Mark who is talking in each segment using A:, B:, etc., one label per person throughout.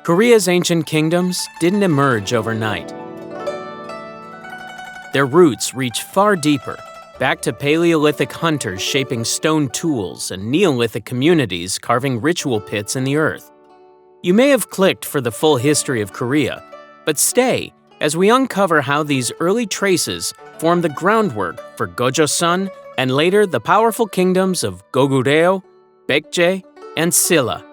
A: Korea's ancient kingdoms didn't emerge overnight. Their roots reach far deeper, back to Paleolithic hunters shaping stone tools and Neolithic communities carving ritual pits in the earth. You may have clicked for the full history of Korea, but stay as we uncover how these early traces form the groundwork for Gojoseon and later the powerful kingdoms of Goguryeo, Baekje, and Silla.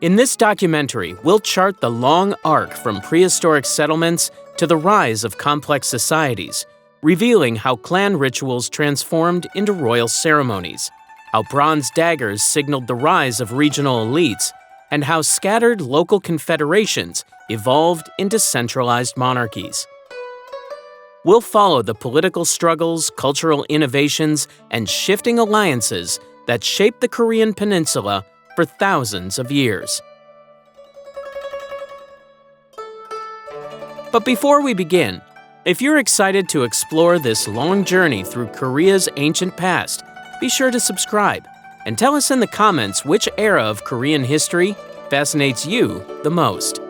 A: In this documentary, we'll chart the long arc from prehistoric settlements to the rise of complex societies, revealing how clan rituals transformed into royal ceremonies, how bronze daggers signaled the rise of regional elites, and how scattered local confederations evolved into centralized monarchies. We'll follow the political struggles, cultural innovations, and shifting alliances that shaped the Korean peninsula for thousands of years. But before we begin, if you're excited to explore this long journey through Korea's ancient past, be sure to subscribe and tell us in the comments which era of Korean history fascinates you the most.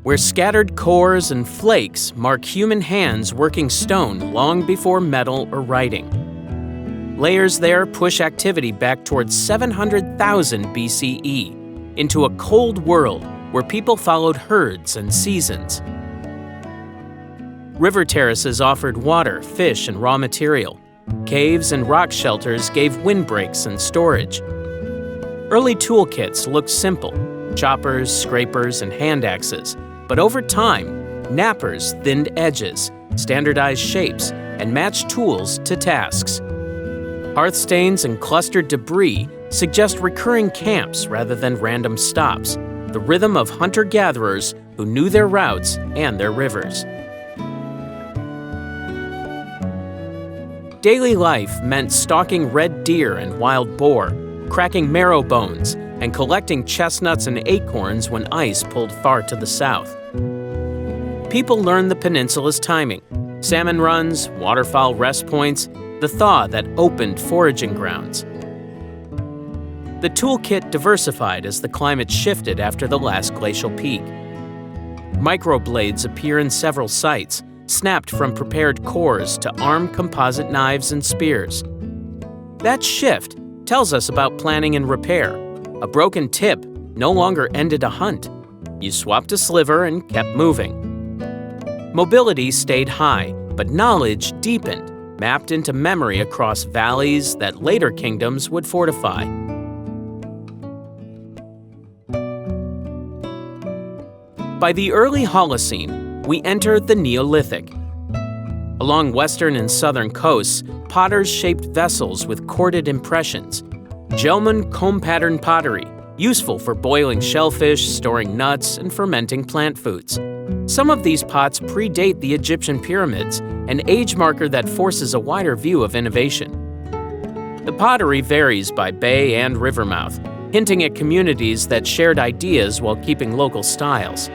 A: Where scattered cores and flakes mark human hands working stone long before metal or writing. Layers there push activity back towards 700,000 BCE, into a cold world where people followed herds and seasons. River terraces offered water, fish, and raw material. Caves and rock shelters gave windbreaks and storage. Early toolkits looked simple: choppers, scrapers, and hand axes. But over time, knappers thinned edges, standardized shapes, and matched tools to tasks. Hearthstains and clustered debris suggest recurring camps rather than random stops, the rhythm of hunter-gatherers who knew their routes and their rivers. Daily life meant stalking red deer and wild boar, cracking marrow bones, and collecting chestnuts and acorns when ice pulled far to the south. People learned the peninsula's timing: salmon runs, waterfowl rest points, the thaw that opened foraging grounds. The toolkit diversified as the climate shifted after the last glacial peak. Microblades appear in several sites, snapped from prepared cores to armed composite knives and spears. That shift tells us about planning and repair. A broken tip no longer ended a hunt. You swapped a sliver and kept moving. Mobility stayed high, but knowledge deepened, mapped into memory across valleys that later kingdoms would fortify. By the early Holocene, we enter the Neolithic. Along western and southern coasts, potters shaped vessels with corded impressions. Gelman comb-pattern pottery, useful for boiling shellfish, storing nuts, and fermenting plant foods. Some of these pots predate the Egyptian pyramids, an age marker that forces a wider view of innovation. The pottery varies by bay and river mouth, hinting at communities that shared ideas while keeping local styles.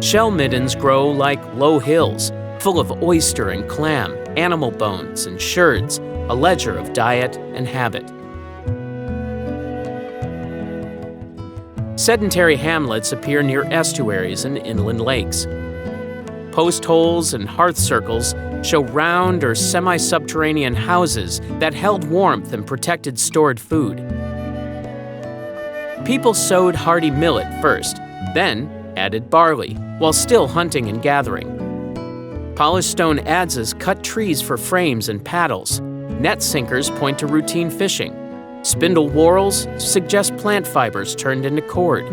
A: Shell middens grow like low hills, full of oyster and clam, animal bones, and sherds, a ledger of diet and habit. Sedentary hamlets appear near estuaries and inland lakes. Post holes and hearth circles show round or semi-subterranean houses that held warmth and protected stored food. People sowed hardy millet first, then added barley, while still hunting and gathering. Polished stone adzes cut trees for frames and paddles. Net sinkers point to routine fishing. Spindle whorls suggest plant fibers turned into cord.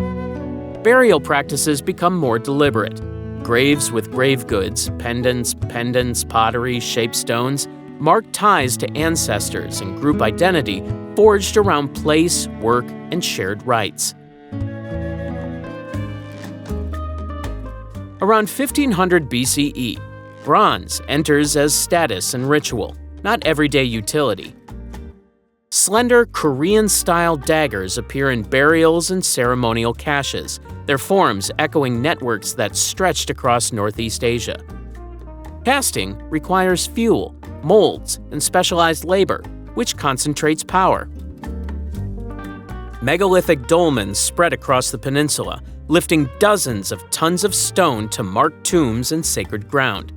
A: Burial practices become more deliberate. Graves with grave goods, pendants, pottery, shaped stones, mark ties to ancestors and group identity forged around place, work, and shared rites. Around 1500 BCE, bronze enters as status and ritual, not everyday utility. Slender Korean-style daggers appear in burials and ceremonial caches, their forms echoing networks that stretched across Northeast Asia. Casting requires fuel, molds, and specialized labor, which concentrates power. Megalithic dolmens spread across the peninsula, lifting dozens of tons of stone to mark tombs and sacred ground.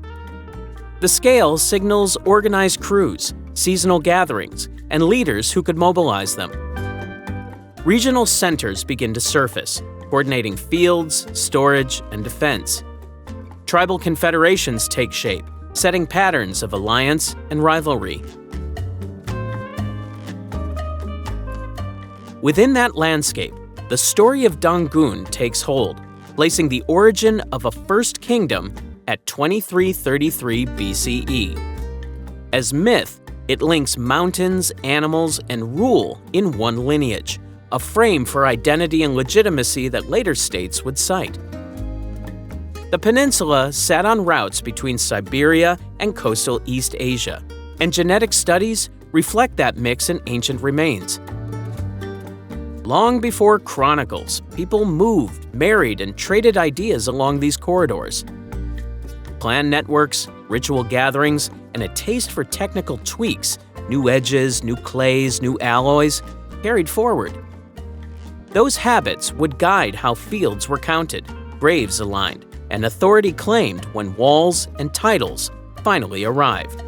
A: The scale signals organized crews, seasonal gatherings, and leaders who could mobilize them. Regional centers begin to surface, coordinating fields, storage, and defense. Tribal confederations take shape, setting patterns of alliance and rivalry. Within that landscape, the story of Donggun takes hold, placing the origin of a first kingdom at 2333 BCE. As myth, it links mountains, animals, and rule in one lineage, a frame for identity and legitimacy that later states would cite. The peninsula sat on routes between Siberia and coastal East Asia, and genetic studies reflect that mix in ancient remains. Long before chronicles, people moved, married, and traded ideas along these corridors. Clan networks, ritual gatherings, and a taste for technical tweaks, new edges, new clays, new alloys, carried forward. Those habits would guide how fields were counted, graves aligned, and authority claimed when walls and titles finally arrived.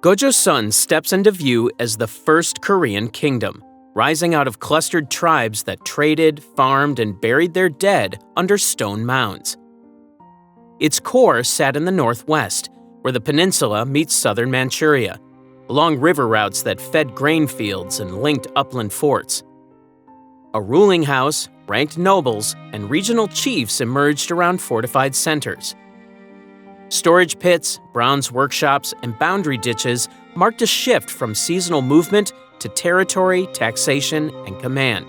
A: Gojoseon steps into view as the first Korean kingdom, rising out of clustered tribes that traded, farmed, and buried their dead under stone mounds. Its core sat in the northwest, where the peninsula meets southern Manchuria, along river routes that fed grain fields and linked upland forts. A ruling house, ranked nobles, and regional chiefs emerged around fortified centers. Storage pits, bronze workshops, and boundary ditches marked a shift from seasonal movement to territory, taxation, and command.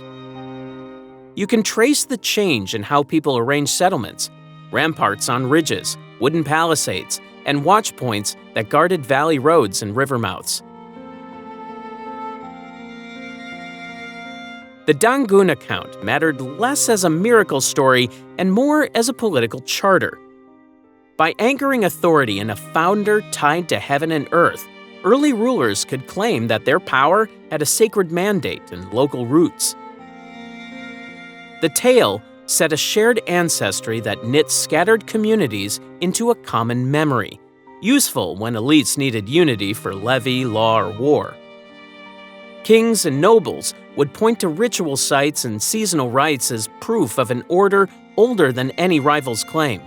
A: You can trace the change in how people arrange settlements: ramparts on ridges, wooden palisades, and watch points that guarded valley roads and river mouths. The Donggun account mattered less as a miracle story and more as a political charter. By anchoring authority in a founder tied to heaven and earth, early rulers could claim that their power had a sacred mandate and local roots. The tale set a shared ancestry that knit scattered communities into a common memory, useful when elites needed unity for levy, law, or war. Kings and nobles would point to ritual sites and seasonal rites as proof of an order older than any rival's claim.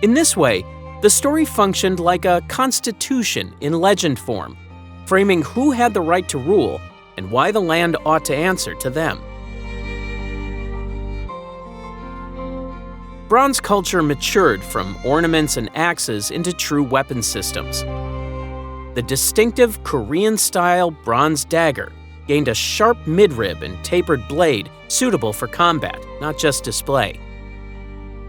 A: In this way, the story functioned like a constitution in legend form, framing who had the right to rule and why the land ought to answer to them. Bronze culture matured from ornaments and axes into true weapon systems. The distinctive Korean-style bronze dagger gained a sharp midrib and tapered blade suitable for combat, not just display.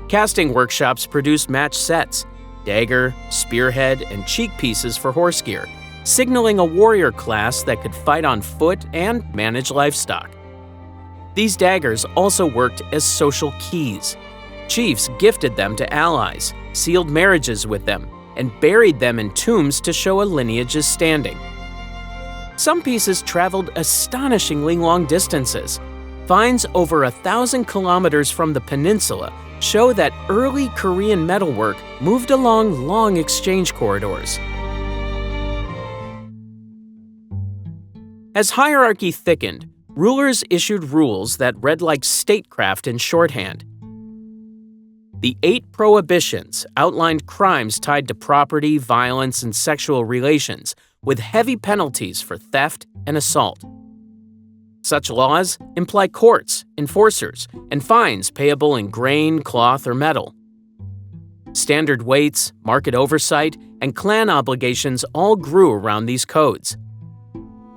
A: Casting workshops produced match sets, dagger, spearhead, and cheek pieces for horse gear, signaling a warrior class that could fight on foot and manage livestock. These daggers also worked as social keys. Chiefs gifted them to allies, sealed marriages with them, and buried them in tombs to show a lineage's standing. Some pieces traveled astonishingly long distances. Finds over 1,000 kilometers from the peninsula show that early Korean metalwork moved along long exchange corridors. As hierarchy thickened, rulers issued rules that read like statecraft in shorthand. The 8 prohibitions outlined crimes tied to property, violence, and sexual relations, with heavy penalties for theft and assault. Such laws imply courts, enforcers, and fines payable in grain, cloth, or metal. Standard weights, market oversight, and clan obligations all grew around these codes.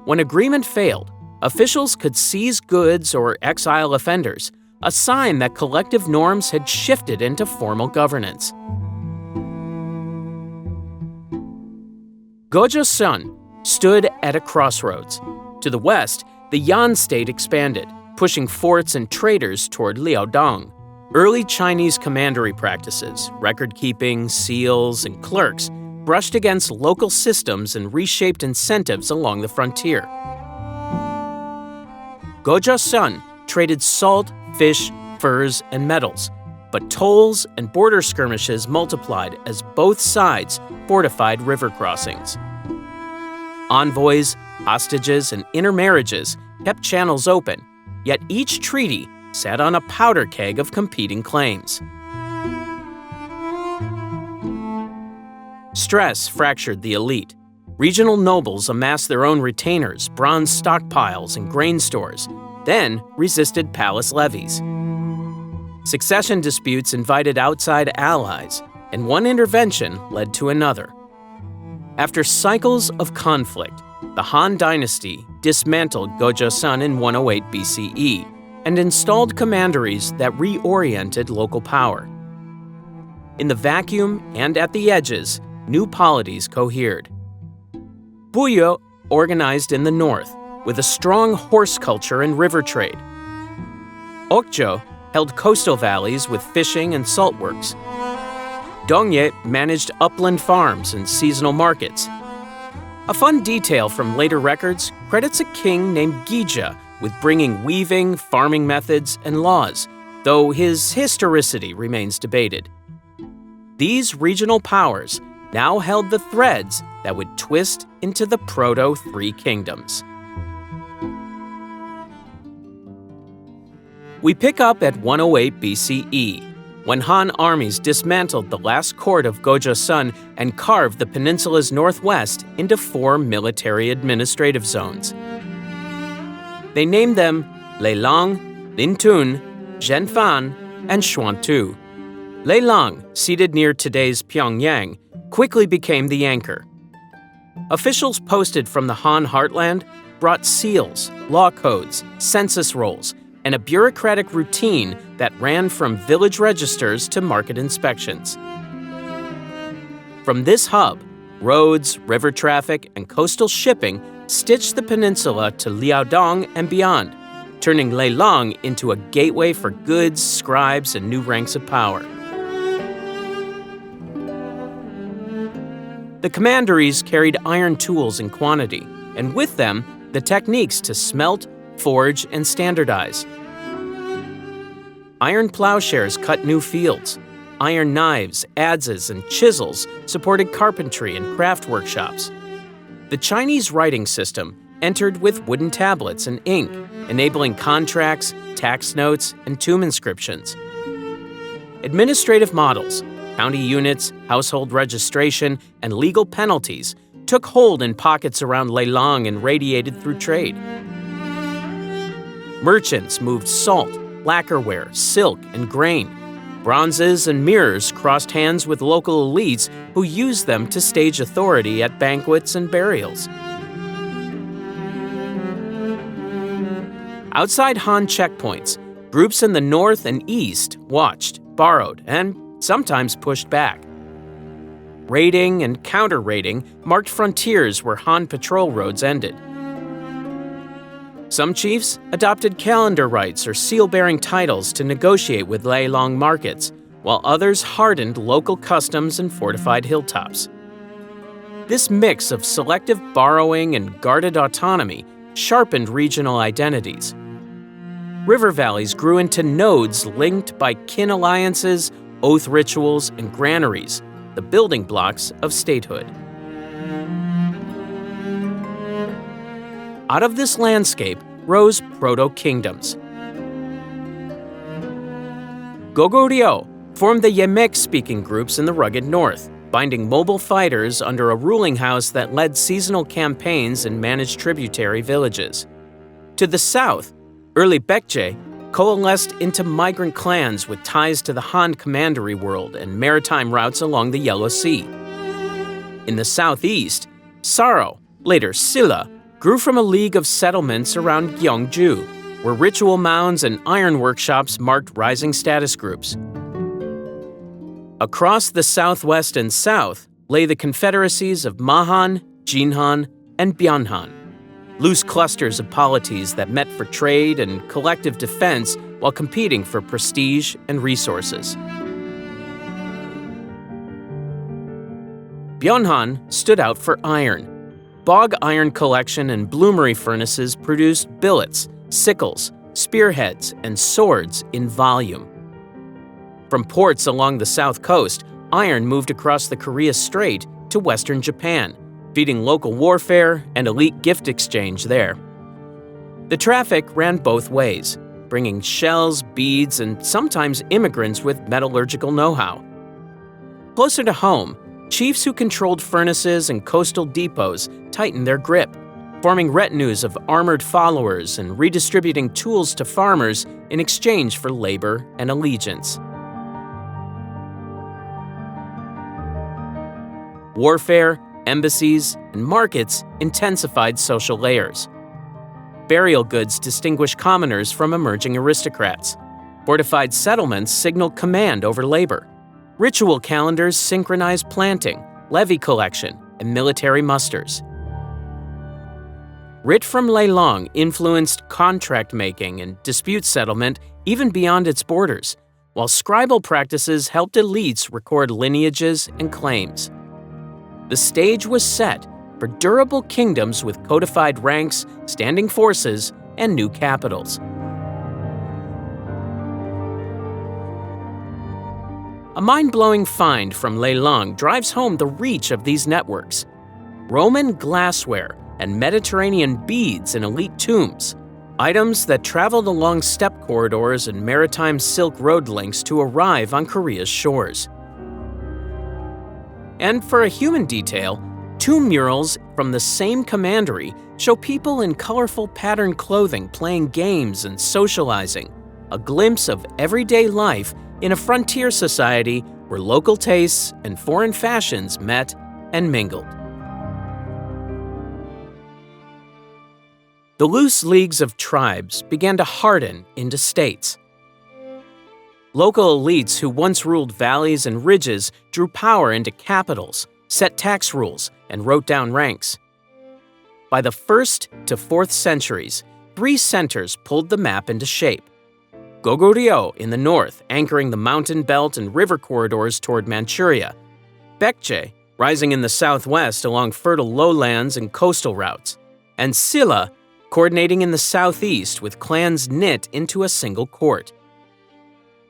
A: When agreement failed, officials could seize goods or exile offenders, a sign that collective norms had shifted into formal governance. Gojoseon stood at a crossroads. To the west, the Yan state expanded, pushing forts and traders toward Liaodong, Early Chinese commandery practices, record-keeping, seals, and clerks, brushed against local systems and reshaped incentives along the frontier. Gojoseon traded salt, fish, furs, and metals, but tolls and border skirmishes multiplied as both sides fortified river crossings. Envoys, hostages, and intermarriages kept channels open, yet each treaty sat on a powder keg of competing claims. Stress fractured the elite. Regional nobles amassed their own retainers, bronze stockpiles, and grain stores, then resisted palace levies. Succession disputes invited outside allies, and one intervention led to another. After cycles of conflict, the Han Dynasty dismantled Gojoseon in 108 BCE and installed commanderies that reoriented local power. In the vacuum and at the edges, new polities cohered. Goryeo organized in the north, with a strong horse culture and river trade. Baekje held coastal valleys with fishing and salt works. Dongye managed upland farms and seasonal markets. A fun detail from later records credits a king named Baekje with bringing weaving, farming methods, and laws, though his historicity remains debated. These regional powers now held the threads that would twist into the Proto-Three Kingdoms. We pick up at 108 BCE, when Han armies dismantled the last court of Gojoseon and carved the peninsula's northwest into 4 military administrative zones. They named them Leilang, Lintun, Zhenfan, and Xuantu. Leilang, seated near today's Pyongyang, quickly became the anchor. Officials posted from the Han heartland brought seals, law codes, census rolls, and a bureaucratic routine that ran from village registers to market inspections. From this hub, roads, river traffic, and coastal shipping stitched the peninsula to Liaodong and beyond, turning Leilang into a gateway for goods, scribes, and new ranks of power. The Commanderies carried iron tools in quantity, and with them, the techniques to smelt, forge, and standardize. Iron plowshares cut new fields. Iron knives, adzes, and chisels supported carpentry and craft workshops. The Chinese writing system entered with wooden tablets and ink, enabling contracts, tax notes, and tomb inscriptions. Administrative models, county units, household registration, and legal penalties took hold in pockets around Leilang and radiated through trade. Merchants moved salt, lacquerware, silk, and grain. Bronzes and mirrors crossed hands with local elites who used them to stage authority at banquets and burials. Outside Han checkpoints, groups in the north and east watched, borrowed, and sometimes pushed back. Raiding and counter-raiding marked frontiers where Han patrol roads ended. Some chiefs adopted calendar rights or seal-bearing titles to negotiate with Leilang markets, while others hardened local customs and fortified hilltops. This mix of selective borrowing and guarded autonomy sharpened regional identities. River valleys grew into nodes linked by kin alliances, oath rituals, and granaries, the building blocks of statehood. Out of this landscape rose proto-kingdoms. Goguryeo formed the Yemek-speaking groups in the rugged north, binding mobile fighters under a ruling house that led seasonal campaigns and managed tributary villages. To the south, early Baekje coalesced into migrant clans with ties to the Han commandery world and maritime routes along the Yellow Sea. In the southeast, Saro, later Silla, grew from a league of settlements around Gyeongju, where ritual mounds and iron workshops marked rising status groups. Across the southwest and south lay the confederacies of Mahan, Jinhan, and Byeonhan, loose clusters of polities that met for trade and collective defense while competing for prestige and resources. Byonhan stood out for iron. Bog iron collection and bloomery furnaces produced billets, sickles, spearheads, and swords in volume. From ports along the south coast, iron moved across the Korea Strait to western Japan, feeding local warfare and elite gift exchange there. The traffic ran both ways, bringing shells, beads, and sometimes immigrants with metallurgical know-how. Closer to home, chiefs who controlled furnaces and coastal depots tightened their grip, forming retinues of armored followers and redistributing tools to farmers in exchange for labor and allegiance. Warfare, embassies, and markets intensified social layers. Burial goods distinguished commoners from emerging aristocrats. Fortified settlements signaled command over labor. Ritual calendars synchronized planting, levy collection, and military musters. Writ from Leilong influenced contract making and dispute settlement even beyond its borders, while scribal practices helped elites record lineages and claims. The stage was set for durable kingdoms with codified ranks, standing forces, and new capitals. A mind-blowing find from Leilong drives home the reach of these networks. Roman glassware and Mediterranean beads in elite tombs, items that traveled along steppe corridors and maritime Silk Road links to arrive on Korea's shores. And for a human detail, tomb murals from the same commandery show people in colorful patterned clothing playing games and socializing, a glimpse of everyday life in a frontier society where local tastes and foreign fashions met and mingled. The loose leagues of tribes began to harden into states. Local elites who once ruled valleys and ridges drew power into capitals, set tax rules, and wrote down ranks. By the 1st to 4th centuries, 3 centers pulled the map into shape. Goguryeo in the north, anchoring the mountain belt and river corridors toward Manchuria. Baekje, rising in the southwest along fertile lowlands and coastal routes. And Silla, coordinating in the southeast with clans knit into a single court.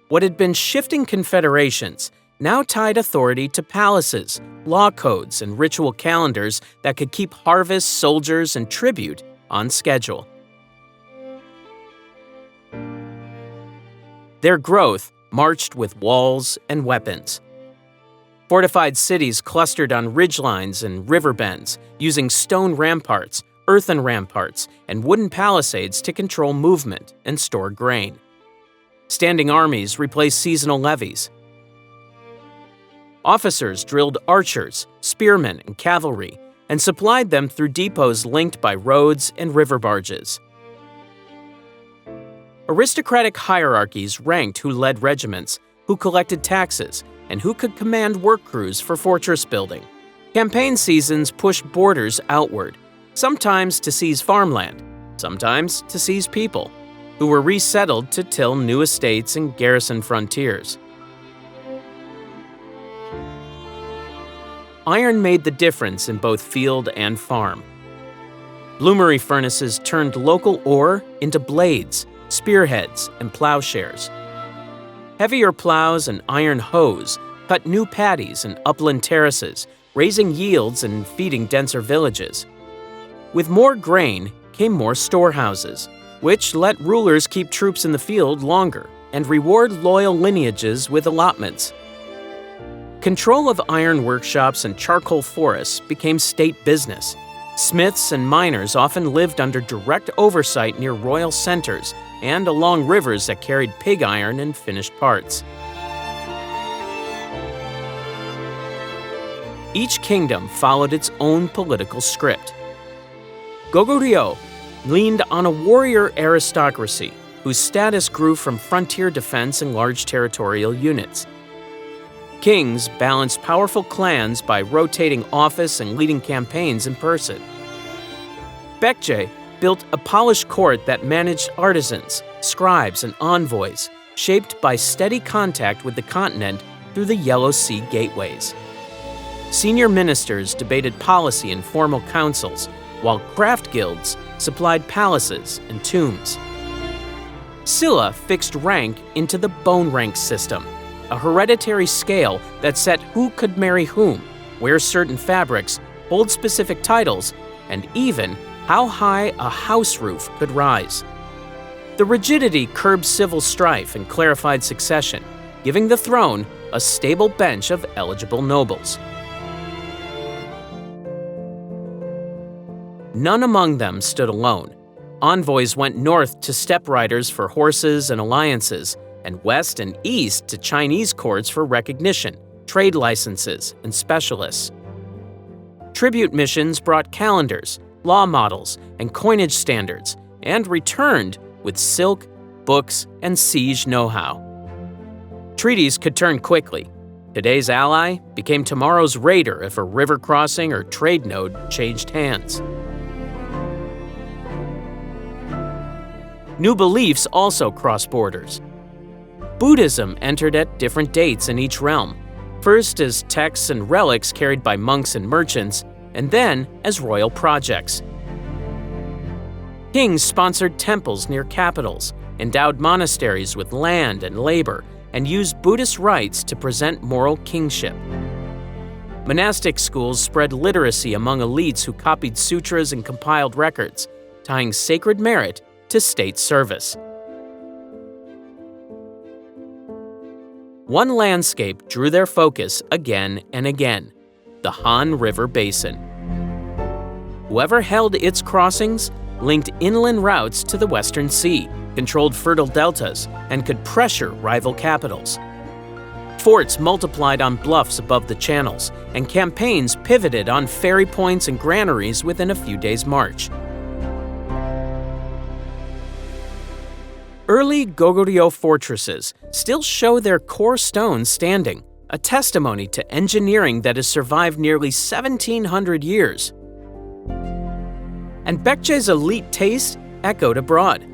A: What had been shifting confederations now tied authority to palaces, law codes, and ritual calendars that could keep harvests, soldiers, and tribute on schedule. Their growth marched with walls and weapons. Fortified cities clustered on ridgelines and river bends, using stone ramparts, earthen ramparts, and wooden palisades to control movement and store grain. Standing armies replaced seasonal levies. Officers drilled archers, spearmen, and cavalry, and supplied them through depots linked by roads and river barges. Aristocratic hierarchies ranked who led regiments, who collected taxes, and who could command work crews for fortress building. Campaign seasons pushed borders outward, sometimes to seize farmland, sometimes to seize people, who were resettled to till new estates and garrison frontiers. Iron made the difference in both field and farm. Bloomery furnaces turned local ore into blades, spearheads, and plowshares. Heavier plows and iron hoes cut new paddies and upland terraces, raising yields and feeding denser villages. With more grain came more storehouses, which let rulers keep troops in the field longer and reward loyal lineages with allotments. Control of iron workshops and charcoal forests became state business. Smiths and miners often lived under direct oversight near royal centers and along rivers that carried pig iron and finished parts. Each kingdom followed its own political script. Goguryeo leaned on a warrior aristocracy whose status grew from frontier defense and large territorial units. Kings balanced powerful clans by rotating office and leading campaigns in person. Baekje built a polished court that managed artisans, scribes, and envoys, shaped by steady contact with the continent through the Yellow Sea gateways. Senior ministers debated policy in formal councils, while craft guilds supplied palaces and tombs. Silla fixed rank into the bone rank system, a hereditary scale that set who could marry whom, wear certain fabrics, hold specific titles, and even how high a house roof could rise. The rigidity curbed civil strife and clarified succession, giving the throne a stable bench of eligible nobles. None among them stood alone. Envoys went north to steppe riders for horses and alliances, and west and east to Chinese courts for recognition, trade licenses, and specialists. Tribute missions brought calendars, law models, and coinage standards, and returned with silk, books, and siege know-how. Treaties could turn quickly. Today's ally became tomorrow's raider if a river crossing or trade node changed hands. New beliefs also crossed borders. Buddhism entered at different dates in each realm, first as texts and relics carried by monks and merchants, and then as royal projects. Kings sponsored temples near capitals, endowed monasteries with land and labor, and used Buddhist rites to present moral kingship. Monastic schools spread literacy among elites who copied sutras and compiled records, tying sacred merit to state service. One landscape drew their focus again and again: the Han River Basin. Whoever held its crossings linked inland routes to the Western Sea, controlled fertile deltas, and could pressure rival capitals. Forts multiplied on bluffs above the channels, and campaigns pivoted on ferry points and granaries within a few days' march. Early Goguryeo fortresses still show their core stones standing, a testimony to engineering that has survived nearly 1,700 years. And Baekje's elite taste echoed abroad.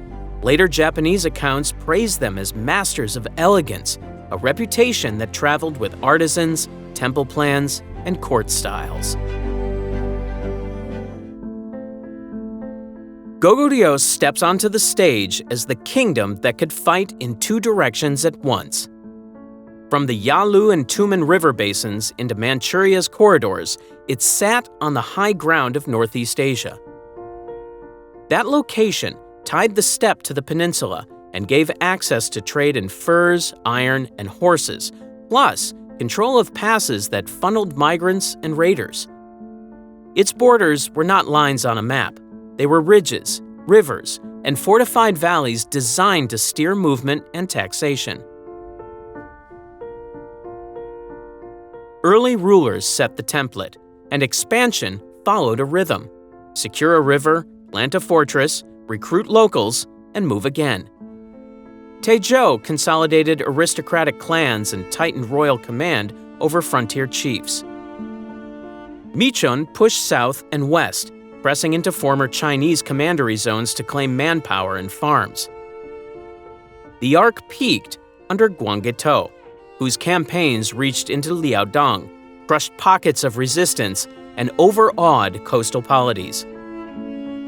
A: Later Japanese accounts praised them as masters of elegance, a reputation that traveled with artisans, temple plans, and court styles. Goguryeo steps onto the stage as the kingdom that could fight in two directions at once. From the Yalu and Tumen river basins into Manchuria's corridors, it sat on the high ground of Northeast Asia. That location tied the steppe to the peninsula and gave access to trade in furs, iron, and horses, plus control of passes that funneled migrants and raiders. Its borders were not lines on a map. They were ridges, rivers, and fortified valleys designed to steer movement and taxation. Early rulers set the template, and expansion followed a rhythm: secure a river, plant a fortress, recruit locals, and move again. Taizhou consolidated aristocratic clans and tightened royal command over frontier chiefs. Michon pushed south and west, pressing into former Chinese commandery zones to claim manpower and farms. The arc peaked under Goguryeo, whose campaigns reached into Liaodong, crushed pockets of resistance, and overawed coastal polities.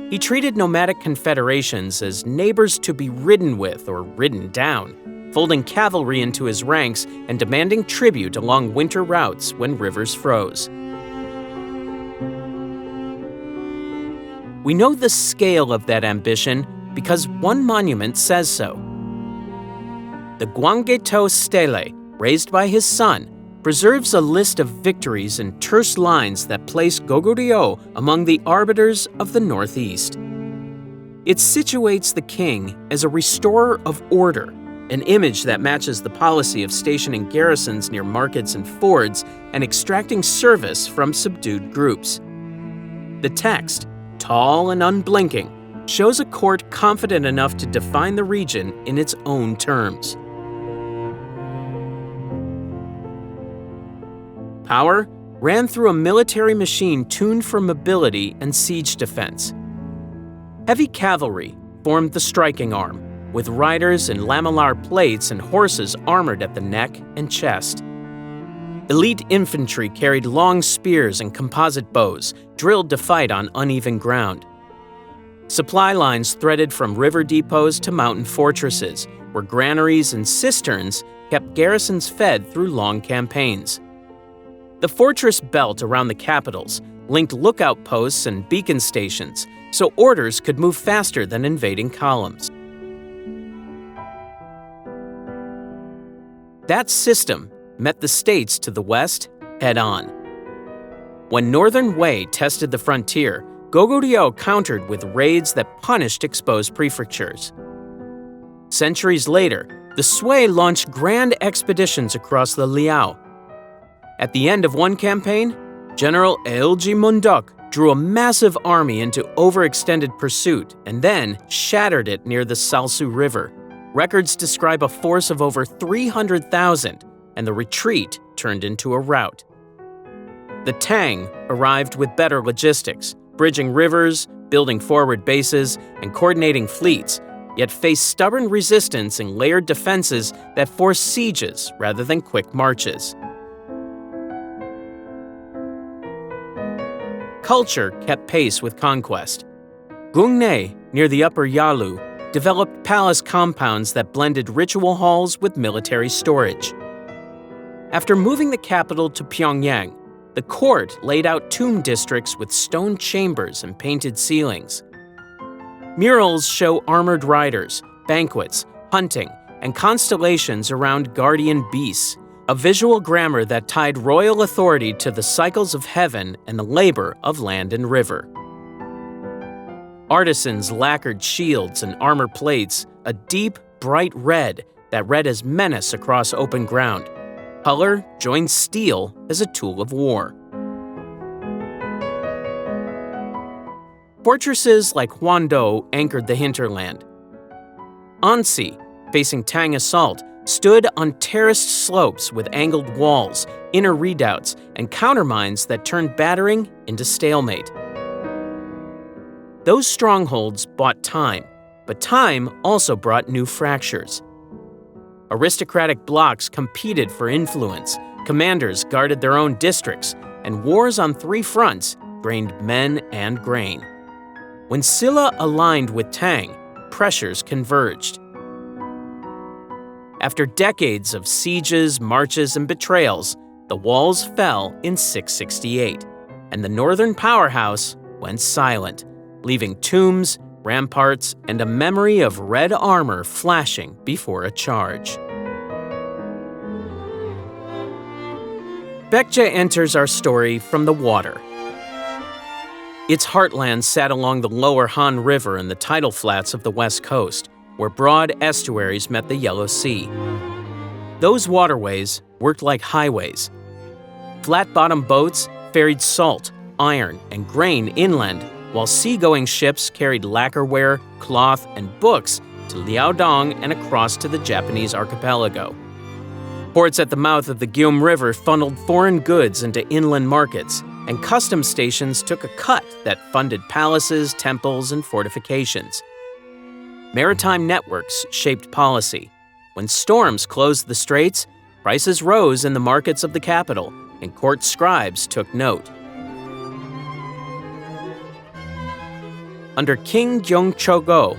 A: He treated nomadic confederations as neighbors to be ridden with or ridden down, folding cavalry into his ranks and demanding tribute along winter routes when rivers froze. We know the scale of that ambition because one monument says so. The Goguryeo stele, raised by his son, preserves a list of victories and terse lines that place Goguryeo among the arbiters of the Northeast. It situates the king as a restorer of order, an image that matches the policy of stationing garrisons near markets and fords and extracting service from subdued groups. The text, tall and unblinking, shows a court confident enough to define the region in its own terms. Power ran through a military machine tuned for mobility and siege defense. Heavy cavalry formed the striking arm, with riders in lamellar plates and horses armored at the neck and chest. Elite infantry carried long spears and composite bows, drilled to fight on uneven ground. Supply lines threaded from river depots to mountain fortresses, where granaries and cisterns kept garrisons fed through long campaigns. The fortress belt around the capitals linked lookout posts and beacon stations, so orders could move faster than invading columns. That system met the states to the west head-on. When Northern Wei tested the frontier, Goguryeo countered with raids that punished exposed prefectures. Centuries later, the Sui launched grand expeditions across the Liao. At the end of one campaign, General Eulji Mundok drew a massive army into overextended pursuit and then shattered it near the Salsu River. Records describe a force of over 300,000, and the retreat turned into a rout. The Tang arrived with better logistics, bridging rivers, building forward bases, and coordinating fleets, yet faced stubborn resistance and layered defenses that forced sieges rather than quick marches. Culture kept pace with conquest. Gungne, near the upper Yalu, developed palace compounds that blended ritual halls with military storage. After moving the capital to Pyongyang, the court laid out tomb districts with stone chambers and painted ceilings. Murals show armored riders, banquets, hunting, and constellations around guardian beasts, a visual grammar that tied royal authority to the cycles of heaven and the labor of land and river. Artisans lacquered shields and armor plates, a deep, bright red that read as menace across open ground. Color joined steel as a tool of war. Fortresses like Hwando anchored the hinterland. Ansi, facing Tang assault, stood on terraced slopes with angled walls, inner redoubts, and countermines that turned battering into stalemate. Those strongholds bought time, but time also brought new fractures. Aristocratic blocks competed for influence, commanders guarded their own districts, and wars on three fronts drained men and grain. When Silla aligned with Tang, pressures converged. After decades of sieges, marches, and betrayals, the walls fell in 668, and the northern powerhouse went silent, leaving tombs, ramparts, and a memory of red armor flashing before a charge. Baekje enters our story from the water. Its heartland sat along the lower Han River and the tidal flats of the west coast, where broad estuaries met the Yellow Sea. Those waterways worked like highways. Flat-bottom boats ferried salt, iron, and grain inland, while seagoing ships carried lacquerware, cloth, and books to Liaodong and across to the Japanese archipelago. Ports at the mouth of the Gyum River funneled foreign goods into inland markets, and customs stations took a cut that funded palaces, temples, and fortifications. Maritime networks shaped policy. When storms closed the straits, prices rose in the markets of the capital, and court scribes took note. Under King Gyeongchogo,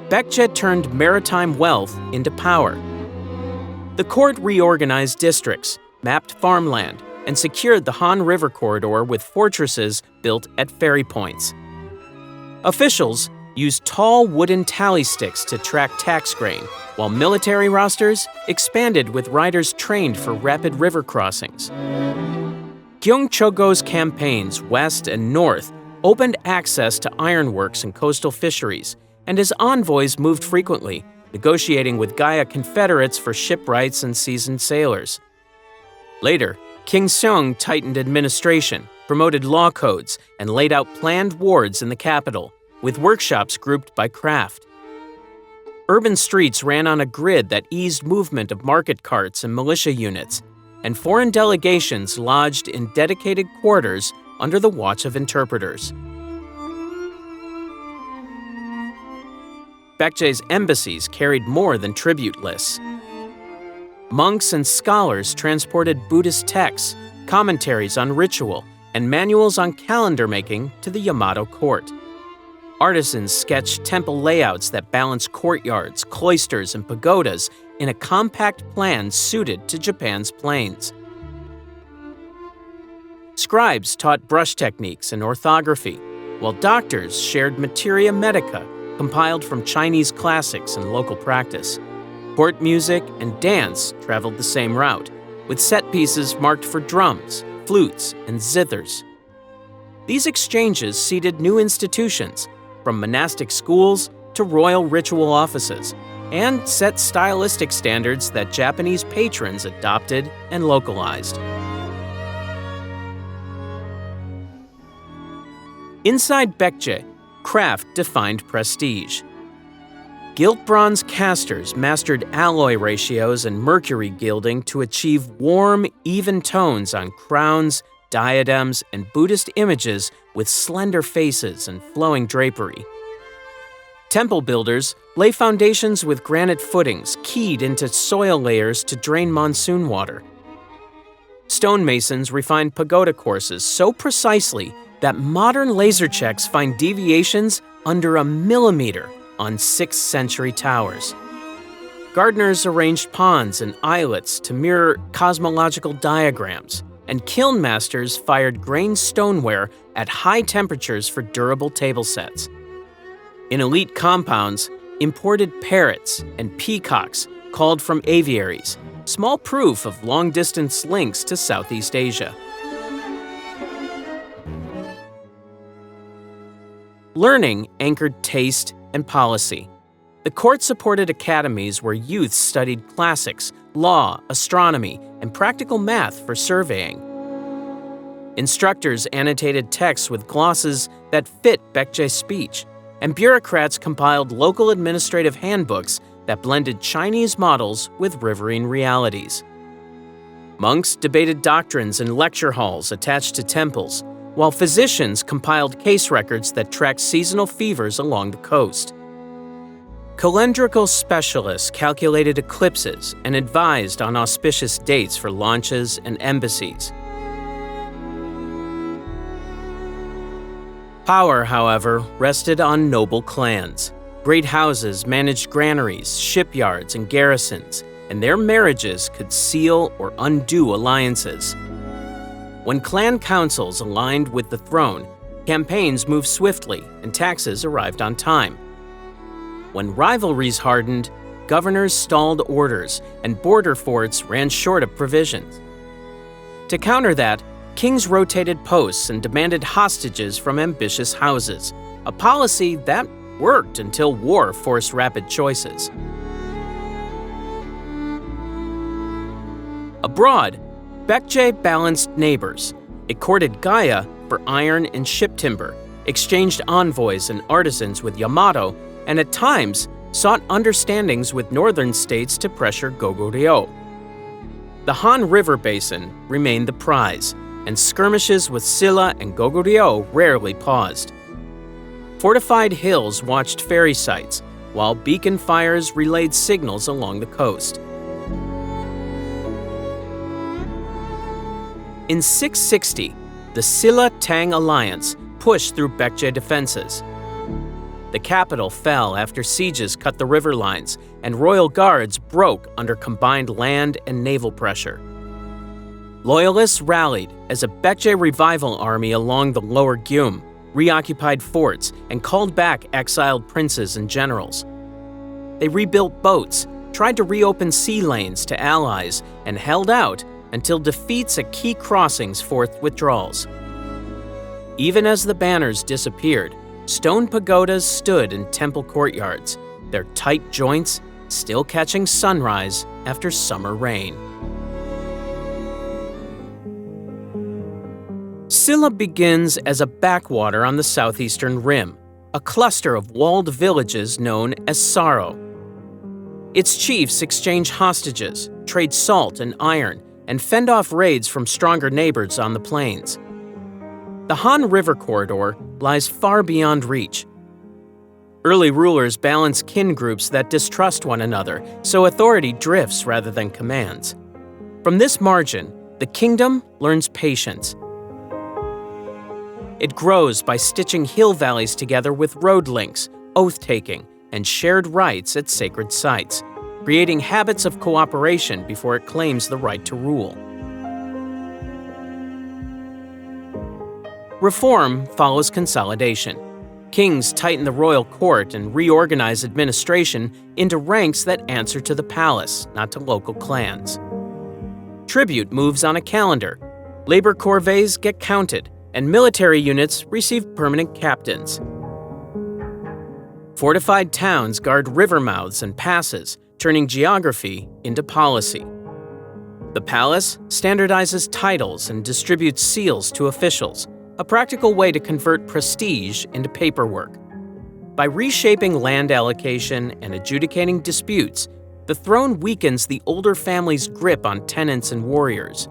A: Baekje turned maritime wealth into power. The court reorganized districts, mapped farmland, and secured the Han River corridor with fortresses built at ferry points. Officials used tall wooden tally sticks to track tax grain, while military rosters expanded with riders trained for rapid river crossings. Gyeongchogo's campaigns west and north opened access to ironworks and coastal fisheries, and his envoys moved frequently, negotiating with Gaia confederates for ship rights and seasoned sailors. Later, King Seong tightened administration, promoted law codes, and laid out planned wards in the capital, with workshops grouped by craft. Urban streets ran on a grid that eased movement of market carts and militia units, and foreign delegations lodged in dedicated quarters under the watch of interpreters. Baekje's embassies carried more than tribute lists. Monks and scholars transported Buddhist texts, commentaries on ritual, and manuals on calendar making to the Yamato court. Artisans sketched temple layouts that balanced courtyards, cloisters, and pagodas in a compact plan suited to Japan's plains. Scribes taught brush techniques and orthography, while doctors shared materia medica compiled from Chinese classics and local practice. Court music and dance traveled the same route, with set pieces marked for drums, flutes, and zithers. These exchanges seeded new institutions, from monastic schools to royal ritual offices, and set stylistic standards that Japanese patrons adopted and localized. Inside Baekje, craft defined prestige. Gilt bronze casters mastered alloy ratios and mercury gilding to achieve warm, even tones on crowns, diadems, and Buddhist images with slender faces and flowing drapery. Temple builders lay foundations with granite footings keyed into soil layers to drain monsoon water. Stonemasons refined pagoda courses so precisely that modern laser checks find deviations under a millimeter on 6th century towers. Gardeners arranged ponds and islets to mirror cosmological diagrams, and kiln masters fired grain stoneware at high temperatures for durable table sets. In elite compounds, imported parrots and peacocks called from aviaries, small proof of long-distance links to Southeast Asia. Learning anchored taste and policy. The court supported academies where youth studied classics, law, astronomy, and practical math for surveying. Instructors annotated texts with glosses that fit Baekje's speech, and bureaucrats compiled local administrative handbooks that blended Chinese models with riverine realities. Monks debated doctrines in lecture halls attached to temples, while physicians compiled case records that tracked seasonal fevers along the coast. Calendrical specialists calculated eclipses and advised on auspicious dates for launches and embassies. Power, however, rested on noble clans. Great houses managed granaries, shipyards, and garrisons, and their marriages could seal or undo alliances. When clan councils aligned with the throne, campaigns moved swiftly and taxes arrived on time. When rivalries hardened, governors stalled orders and border forts ran short of provisions. To counter that, kings rotated posts and demanded hostages from ambitious houses, a policy that worked until war forced rapid choices. Abroad, Baekje balanced neighbors. It courted Gaya for iron and ship timber, exchanged envoys and artisans with Yamato, and at times sought understandings with northern states to pressure Goguryeo. The Han River Basin remained the prize, and skirmishes with Silla and Goguryeo rarely paused. Fortified hills watched ferry sites, while beacon fires relayed signals along the coast. In 660, the Silla-Tang alliance pushed through Baekje defenses. The capital fell after sieges cut the river lines, and royal guards broke under combined land and naval pressure. Loyalists rallied as a Baekje revival army along the lower Gyum reoccupied forts and called back exiled princes and generals. They rebuilt boats, tried to reopen sea lanes to allies, and held out until defeats at key crossings forced withdrawals. Even as the banners disappeared, stone pagodas stood in temple courtyards, their tight joints still catching sunrise after summer rain. Silla begins as a backwater on the southeastern rim, a cluster of walled villages known as Saro. Its chiefs exchange hostages, trade salt and iron, and fend off raids from stronger neighbors on the plains. The Han River corridor lies far beyond reach. Early rulers balance kin groups that distrust one another, so authority drifts rather than commands. From this margin, the kingdom learns patience. It grows by stitching hill valleys together with road links, oath-taking, and shared rites at sacred sites, creating habits of cooperation before it claims the right to rule. Reform follows consolidation. Kings tighten the royal court and reorganize administration into ranks that answer to the palace, not to local clans. Tribute moves on a calendar. Labor corvées get counted, and military units receive permanent captains. Fortified towns guard river mouths and passes, turning geography into policy. The palace standardizes titles and distributes seals to officials, a practical way to convert prestige into paperwork. By reshaping land allocation and adjudicating disputes, the throne weakens the older family's grip on tenants and warriors.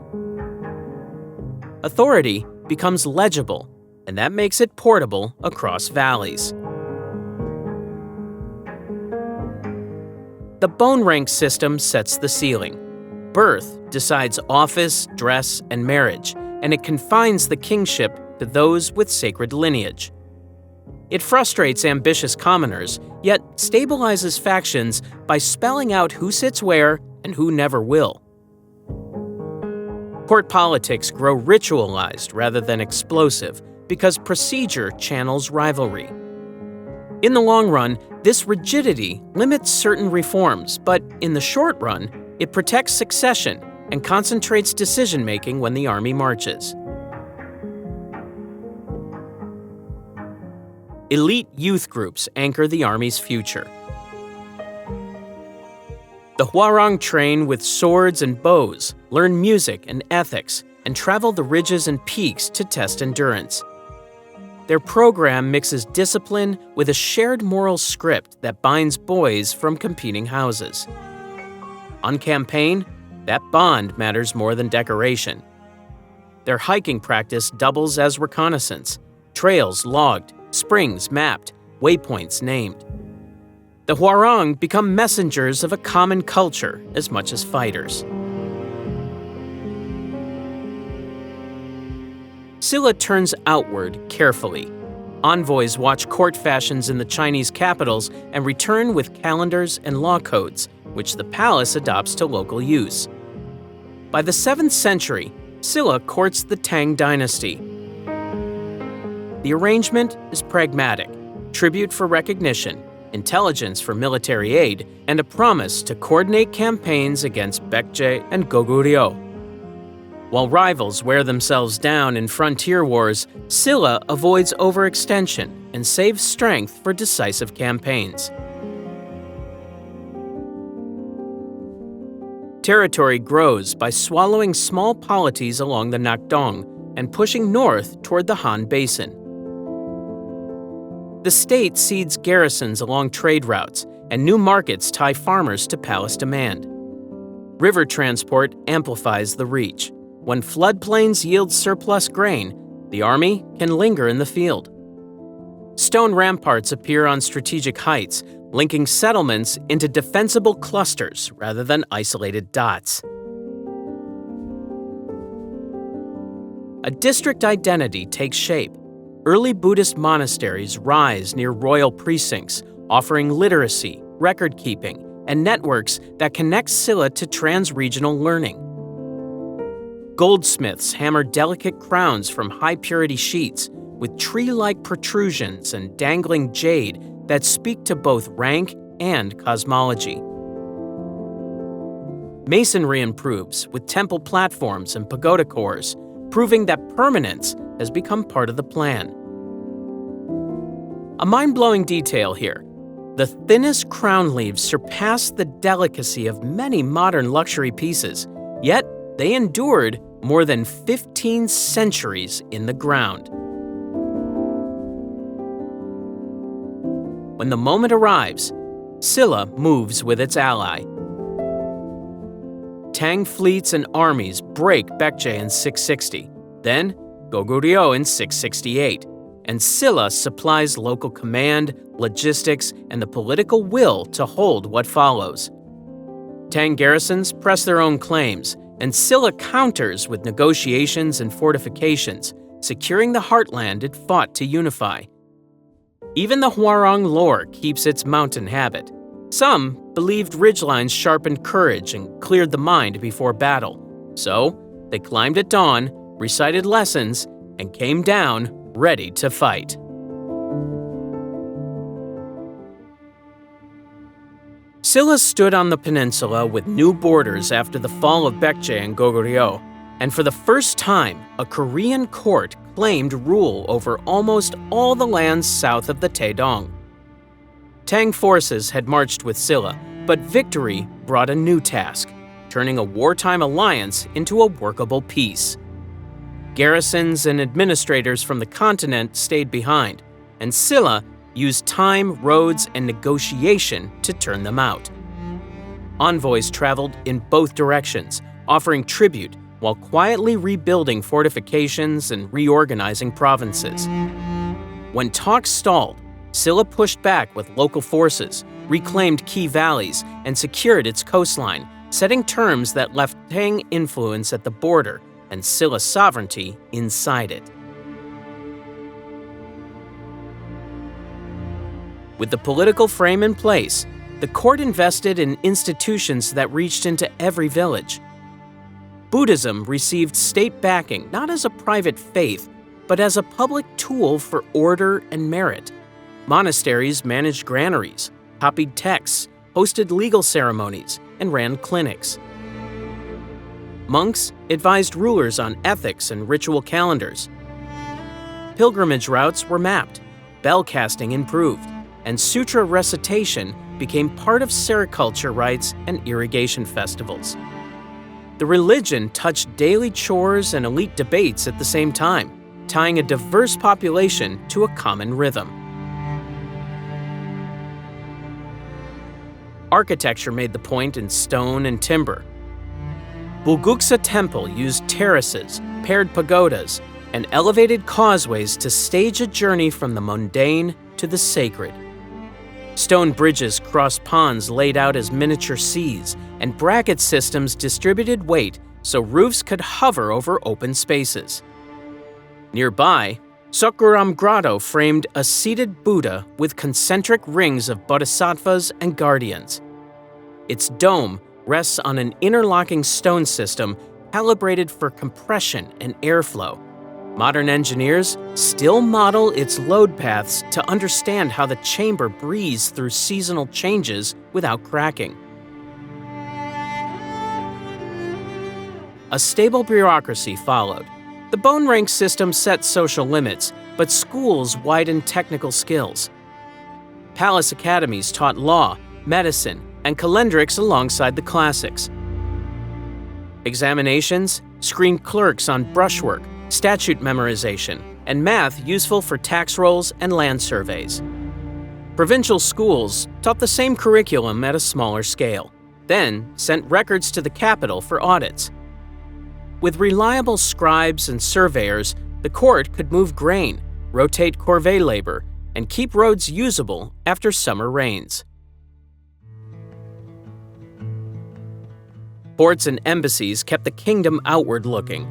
A: Authority becomes legible, and that makes it portable across valleys. The bone rank system sets the ceiling. Birth decides office, dress, and marriage, and it confines the kingship to those with sacred lineage. It frustrates ambitious commoners, yet stabilizes factions by spelling out who sits where and who never will. Court politics grow ritualized rather than explosive because procedure channels rivalry. In the long run, this rigidity limits certain reforms, but in the short run, it protects succession and concentrates decision-making when the army marches. Elite youth groups anchor the army's future. The Hwarang train with swords and bows, learn music and ethics, and travel the ridges and peaks to test endurance. Their program mixes discipline with a shared moral script that binds boys from competing houses. On campaign, that bond matters more than decoration. Their hiking practice doubles as reconnaissance, trails logged, springs mapped, waypoints named. The Hwarang become messengers of a common culture as much as fighters. Silla turns outward carefully. Envoys watch court fashions in the Chinese capitals and return with calendars and law codes, which the palace adopts to local use. By the 7th century, Silla courts the Tang dynasty. The arrangement is pragmatic: tribute for recognition, intelligence for military aid, and a promise to coordinate campaigns against Baekje and Goguryeo. While rivals wear themselves down in frontier wars, Silla avoids overextension and saves strength for decisive campaigns. Territory grows by swallowing small polities along the Nakdong and pushing north toward the Han Basin. The state seeds garrisons along trade routes, and new markets tie farmers to palace demand. River transport amplifies the reach. When floodplains yield surplus grain, the army can linger in the field. Stone ramparts appear on strategic heights, linking settlements into defensible clusters rather than isolated dots. A district identity takes shape. Early Buddhist monasteries rise near royal precincts, offering literacy, record-keeping, and networks that connect Silla to trans-regional learning. Goldsmiths hammer delicate crowns from high-purity sheets with tree-like protrusions and dangling jade that speak to both rank and cosmology. Masonry improves with temple platforms and pagoda cores, proving that permanence has become part of the plan. A mind-blowing detail here: the thinnest crown leaves surpass the delicacy of many modern luxury pieces, yet they endured more than 15 centuries in the ground. When the moment arrives, Silla moves with its ally. Tang fleets and armies break Baekje in 660, then Goguryeo in 668. and Silla supplies local command, logistics, and the political will to hold what follows. Tang garrisons press their own claims, and Silla counters with negotiations and fortifications, securing the heartland it fought to unify. Even the Hwarang lore keeps its mountain habit. Some believed ridgelines sharpened courage and cleared the mind before battle. So, they climbed at dawn, recited lessons, and came down ready to fight. Silla stood on the peninsula with new borders after the fall of Baekje and Goguryeo, and for the first time, a Korean court claimed rule over almost all the lands south of the Taedong. Tang forces had marched with Silla, but victory brought a new task, turning a wartime alliance into a workable peace. Garrisons and administrators from the continent stayed behind, and Silla used time, roads, and negotiation to turn them out. Envoys traveled in both directions, offering tribute while quietly rebuilding fortifications and reorganizing provinces. When talks stalled, Silla pushed back with local forces, reclaimed key valleys, and secured its coastline, setting terms that left Tang influence at the border and Silla's sovereignty inside it. With the political frame in place, the court invested in institutions that reached into every village. Buddhism received state backing not as a private faith, but as a public tool for order and merit. Monasteries managed granaries, copied texts, hosted legal ceremonies, and ran clinics. Monks advised rulers on ethics and ritual calendars. Pilgrimage routes were mapped, bell casting improved, and sutra recitation became part of sericulture rites and irrigation festivals. The religion touched daily chores and elite debates at the same time, tying a diverse population to a common rhythm. Architecture made the point in stone and timber. Bulguksa Temple used terraces, paired pagodas, and elevated causeways to stage a journey from the mundane to the sacred. Stone bridges crossed ponds laid out as miniature seas, and bracket systems distributed weight so roofs could hover over open spaces. Nearby, Sokguram Grotto framed a seated Buddha with concentric rings of bodhisattvas and guardians. Its dome rests on an interlocking stone system calibrated for compression and airflow. Modern engineers still model its load paths to understand how the chamber breathes through seasonal changes without cracking. A stable bureaucracy followed. The bone rank system set social limits, but schools widened technical skills. Palace academies taught law, medicine, and calendrics alongside the classics. Examinations screened clerks on brushwork, statute memorization, and math useful for tax rolls and land surveys. Provincial schools taught the same curriculum at a smaller scale, then sent records to the capital for audits. With reliable scribes and surveyors, the court could move grain, rotate corvée labor, and keep roads usable after summer rains. Ports and embassies kept the kingdom outward looking.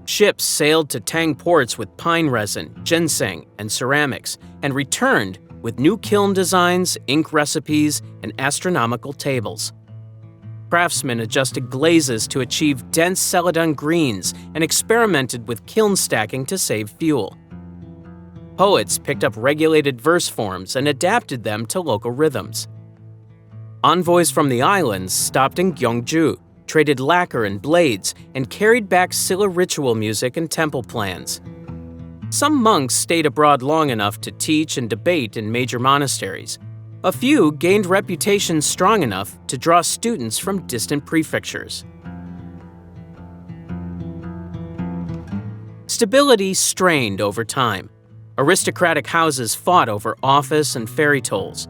A: Ships sailed to Tang ports with pine resin, ginseng, and ceramics, and returned with new kiln designs, ink recipes, and astronomical tables. Craftsmen adjusted glazes to achieve dense celadon greens and experimented with kiln stacking to save fuel. Poets picked up regulated verse forms and adapted them to local rhythms. Envoys from the islands stopped in Gyeongju, traded lacquer and blades, and carried back Silla ritual music and temple plans. Some monks stayed abroad long enough to teach and debate in major monasteries. A few gained reputations strong enough to draw students from distant prefectures. Stability strained over time. Aristocratic houses fought over office and ferry tolls.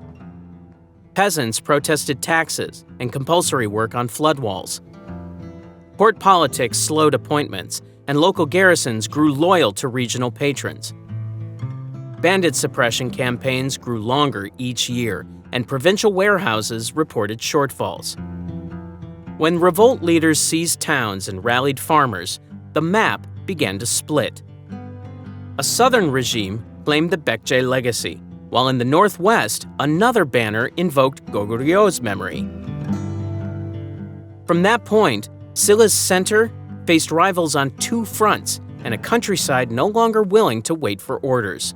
A: Peasants protested taxes and compulsory work on flood walls. Port politics slowed appointments, and local garrisons grew loyal to regional patrons. Bandit suppression campaigns grew longer each year, and provincial warehouses reported shortfalls. When revolt leaders seized towns and rallied farmers, the map began to split. A southern regime claimed the Baekje legacy, while in the northwest, another banner invoked Goguryeo memory. From that point, Silla's center faced rivals on two fronts and a countryside no longer willing to wait for orders.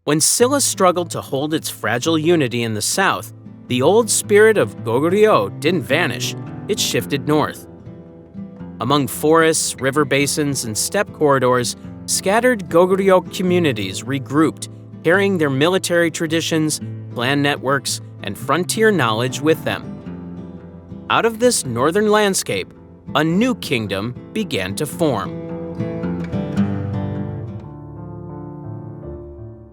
A: When Silla struggled to hold its fragile unity in the south, the old spirit of Goguryeo didn't vanish, it shifted north. Among forests, river basins, and steppe corridors, scattered Goguryeo communities regrouped, carrying their military traditions, clan networks, and frontier knowledge with them. Out of this northern landscape, a new kingdom began to form.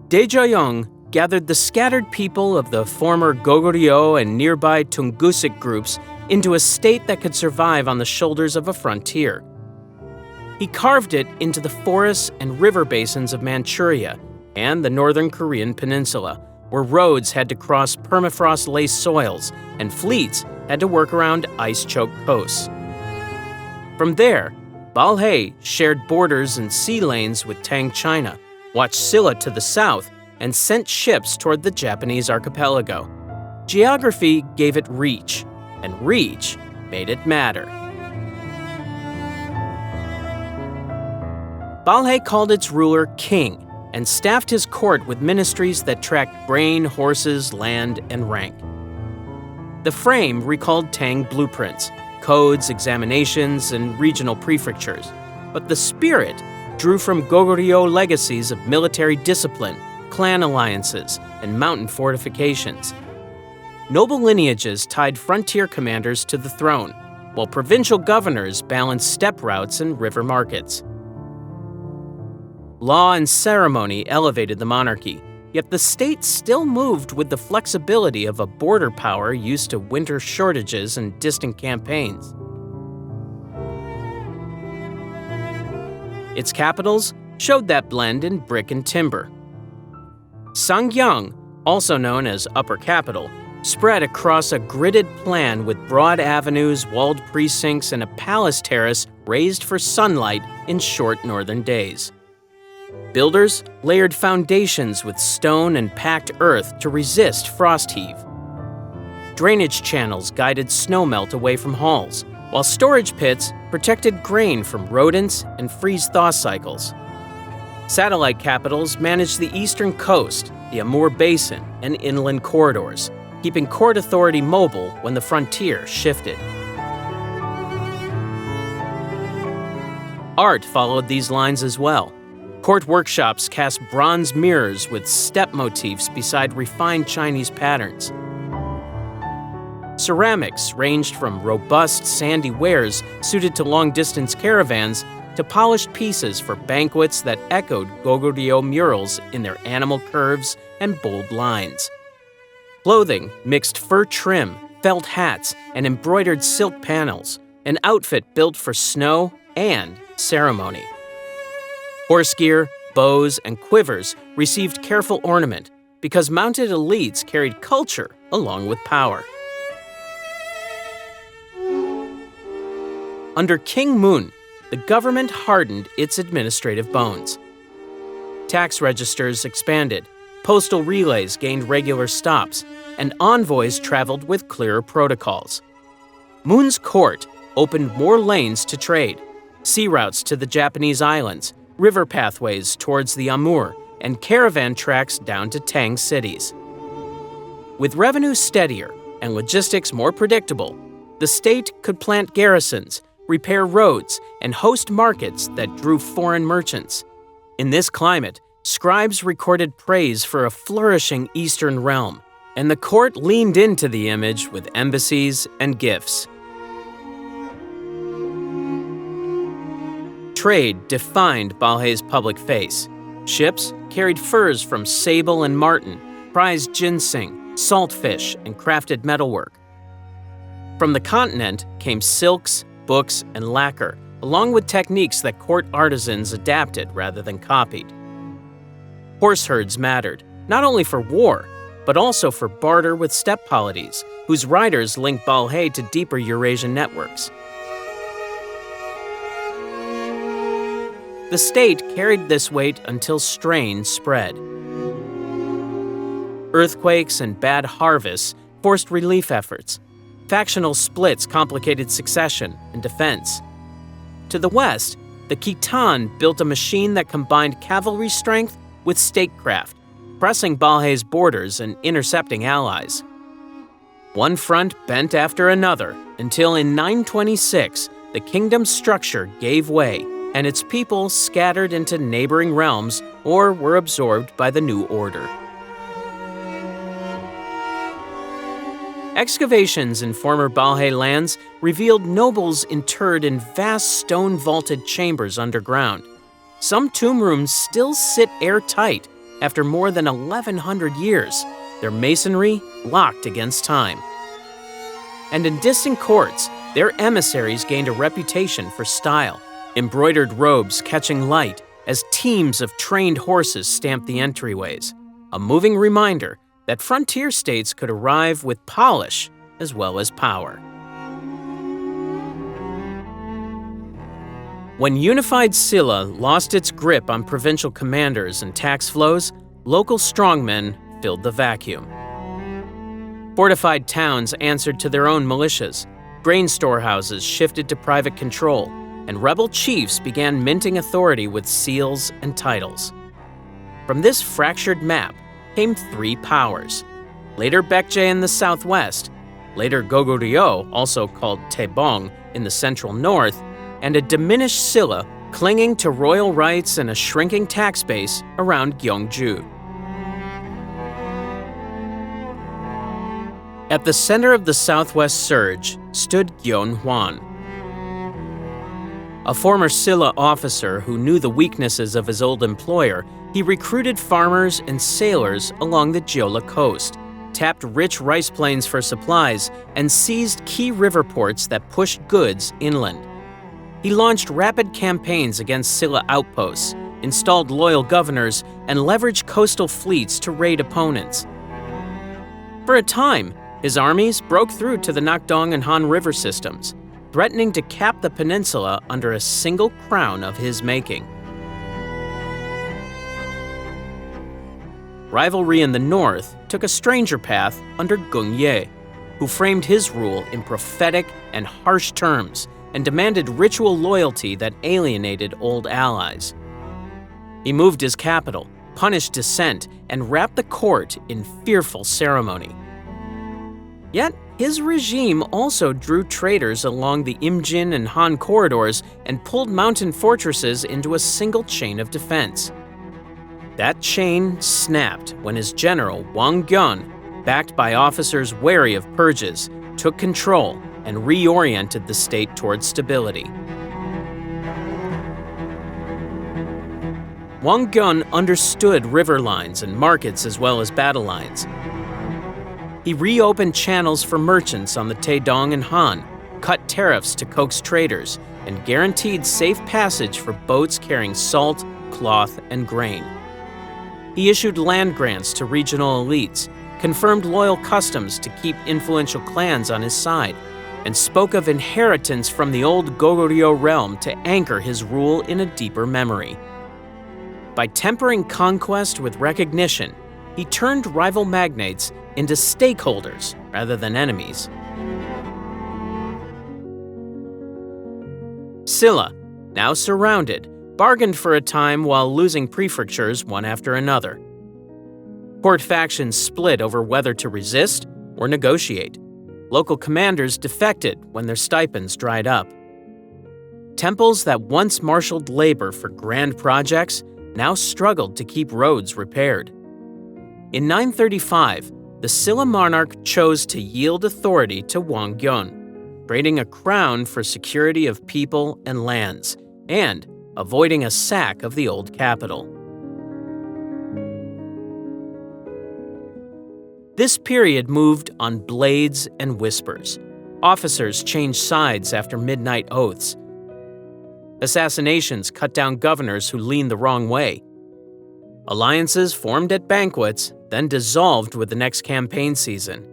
A: Joseon gathered the scattered people of the former Goguryeo and nearby Tungusic groups into a state that could survive on the shoulders of a frontier. He carved it into the forests and river basins of Manchuria and the northern Korean peninsula, where roads had to cross permafrost-laced soils and fleets had to work around ice-choked coasts. From there, Balhae shared borders and sea lanes with Tang China, watched Silla to the south, and sent ships toward the Japanese archipelago. Geography gave it reach, and reach made it matter. Balhae called its ruler king and staffed his court with ministries that tracked grain, horses, land, and rank. The frame recalled Tang blueprints, codes, examinations, and regional prefectures, but the spirit drew from Goguryeo legacies of military discipline, clan alliances, and mountain fortifications. Noble lineages tied frontier commanders to the throne, while provincial governors balanced steppe routes and river markets. Law and ceremony elevated the monarchy, yet the state still moved with the flexibility of a border power used to winter shortages and distant campaigns. Its capitals showed that blend in brick and timber. Sangyang, also known as Upper Capital, spread across a gridded plan with broad avenues, walled precincts, and a palace terrace raised for sunlight in short northern days. Builders layered foundations with stone and packed earth to resist frost heave. Drainage channels guided snowmelt away from halls, while storage pits protected grain from rodents and freeze-thaw cycles. Satellite capitals managed the eastern coast, the Amur Basin, and inland corridors, keeping court authority mobile when the frontier shifted. Art followed these lines as well. Court workshops cast bronze mirrors with steppe motifs beside refined Chinese patterns. Ceramics ranged from robust, sandy wares suited to long-distance caravans to polished pieces for banquets that echoed Goguryeo murals in their animal curves and bold lines. Clothing mixed fur trim, felt hats, and embroidered silk panels, an outfit built for snow and ceremony. Horse gear, bows, and quivers received careful ornament because mounted elites carried culture along with power. Under King Mun, the government hardened its administrative bones. Tax registers expanded, postal relays gained regular stops, and envoys traveled with clearer protocols. Mun's court opened more lanes to trade, sea routes to the Japanese islands, river pathways towards the Amur, and caravan tracks down to Tang cities. With revenue steadier and logistics more predictable, the state could plant garrisons, repair roads, and host markets that drew foreign merchants. In this climate, scribes recorded praise for a flourishing eastern realm, and the court leaned into the image with embassies and gifts. Trade defined Balhae's public face. Ships carried furs from sable and marten, prized ginseng, saltfish, and crafted metalwork. From the continent came silks, books, and lacquer, along with techniques that court artisans adapted rather than copied. Horse herds mattered, not only for war, but also for barter with steppe polities, whose riders linked Balhae to deeper Eurasian networks. The state carried this weight until strain spread. Earthquakes and bad harvests forced relief efforts. Factional splits complicated succession and defense. To the west, the Khitan built a machine that combined cavalry strength with statecraft, pressing Balhae's borders and intercepting allies. One front bent after another until in 926, the kingdom's structure gave way and its people scattered into neighboring realms or were absorbed by the new order. Excavations in former Balhae lands revealed nobles interred in vast stone-vaulted chambers underground. Some tomb rooms still sit airtight after more than 1,100 years, their masonry locked against time. And in distant courts, their emissaries gained a reputation for style, embroidered robes catching light as teams of trained horses stamped the entryways, a moving reminder that frontier states could arrive with polish as well as power. When unified Silla lost its grip on provincial commanders and tax flows, local strongmen filled the vacuum. Fortified towns answered to their own militias, grain storehouses shifted to private control, and rebel chiefs began minting authority with seals and titles. From this fractured map came three powers. Later Baekje in the southwest, later Goguryeo, also called Taebong, in the central north, and a diminished Silla clinging to royal rights and a shrinking tax base around Gyeongju. At the center of the southwest surge stood Gyeonhwan. A former Silla officer who knew the weaknesses of his old employer, he recruited farmers and sailors along the Jeolla coast, tapped rich rice plains for supplies, and seized key river ports that pushed goods inland. He launched rapid campaigns against Silla outposts, installed loyal governors, and leveraged coastal fleets to raid opponents. For a time, his armies broke through to the Nakdong and Han River systems, threatening to cap the peninsula under a single crown of his making. Rivalry in the north took a stranger path under Goguryeo, who framed his rule in prophetic and harsh terms and demanded ritual loyalty that alienated old allies. He moved his capital, punished dissent, and wrapped the court in fearful ceremony. Yet, his regime also drew traders along the Imjin and Han corridors and pulled mountain fortresses into a single chain of defense. That chain snapped when his general, Wang Gyun, backed by officers wary of purges, took control and reoriented the state towards stability. Wang Gyun understood river lines and markets as well as battle lines. He reopened channels for merchants on the Taedong and Han, cut tariffs to coax traders, and guaranteed safe passage for boats carrying salt, cloth, and grain. He issued land grants to regional elites, confirmed loyal customs to keep influential clans on his side, and spoke of inheritance from the old Goguryeo realm to anchor his rule in a deeper memory. By tempering conquest with recognition, he turned rival magnates into stakeholders rather than enemies. Silla, now surrounded, bargained for a time while losing prefectures one after another. Court factions split over whether to resist or negotiate. Local commanders defected when their stipends dried up. Temples that once marshaled labor for grand projects now struggled to keep roads repaired. In 935, the Silla monarch chose to yield authority to Wang Gyun, trading a crown for security of people and lands, and avoiding a sack of the old capital. This period moved on blades and whispers. Officers changed sides after midnight oaths. Assassinations cut down governors who leaned the wrong way. Alliances formed at banquets, then dissolved with the next campaign season.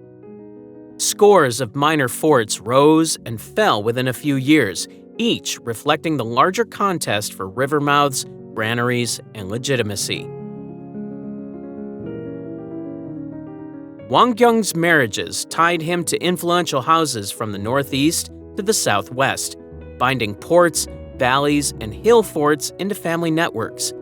A: Scores of minor forts rose and fell within a few years, each reflecting the larger contest for river mouths, granaries, and legitimacy. Wangyung's marriages tied him to influential houses from the northeast to the southwest, binding ports, valleys, and hill forts into family networks.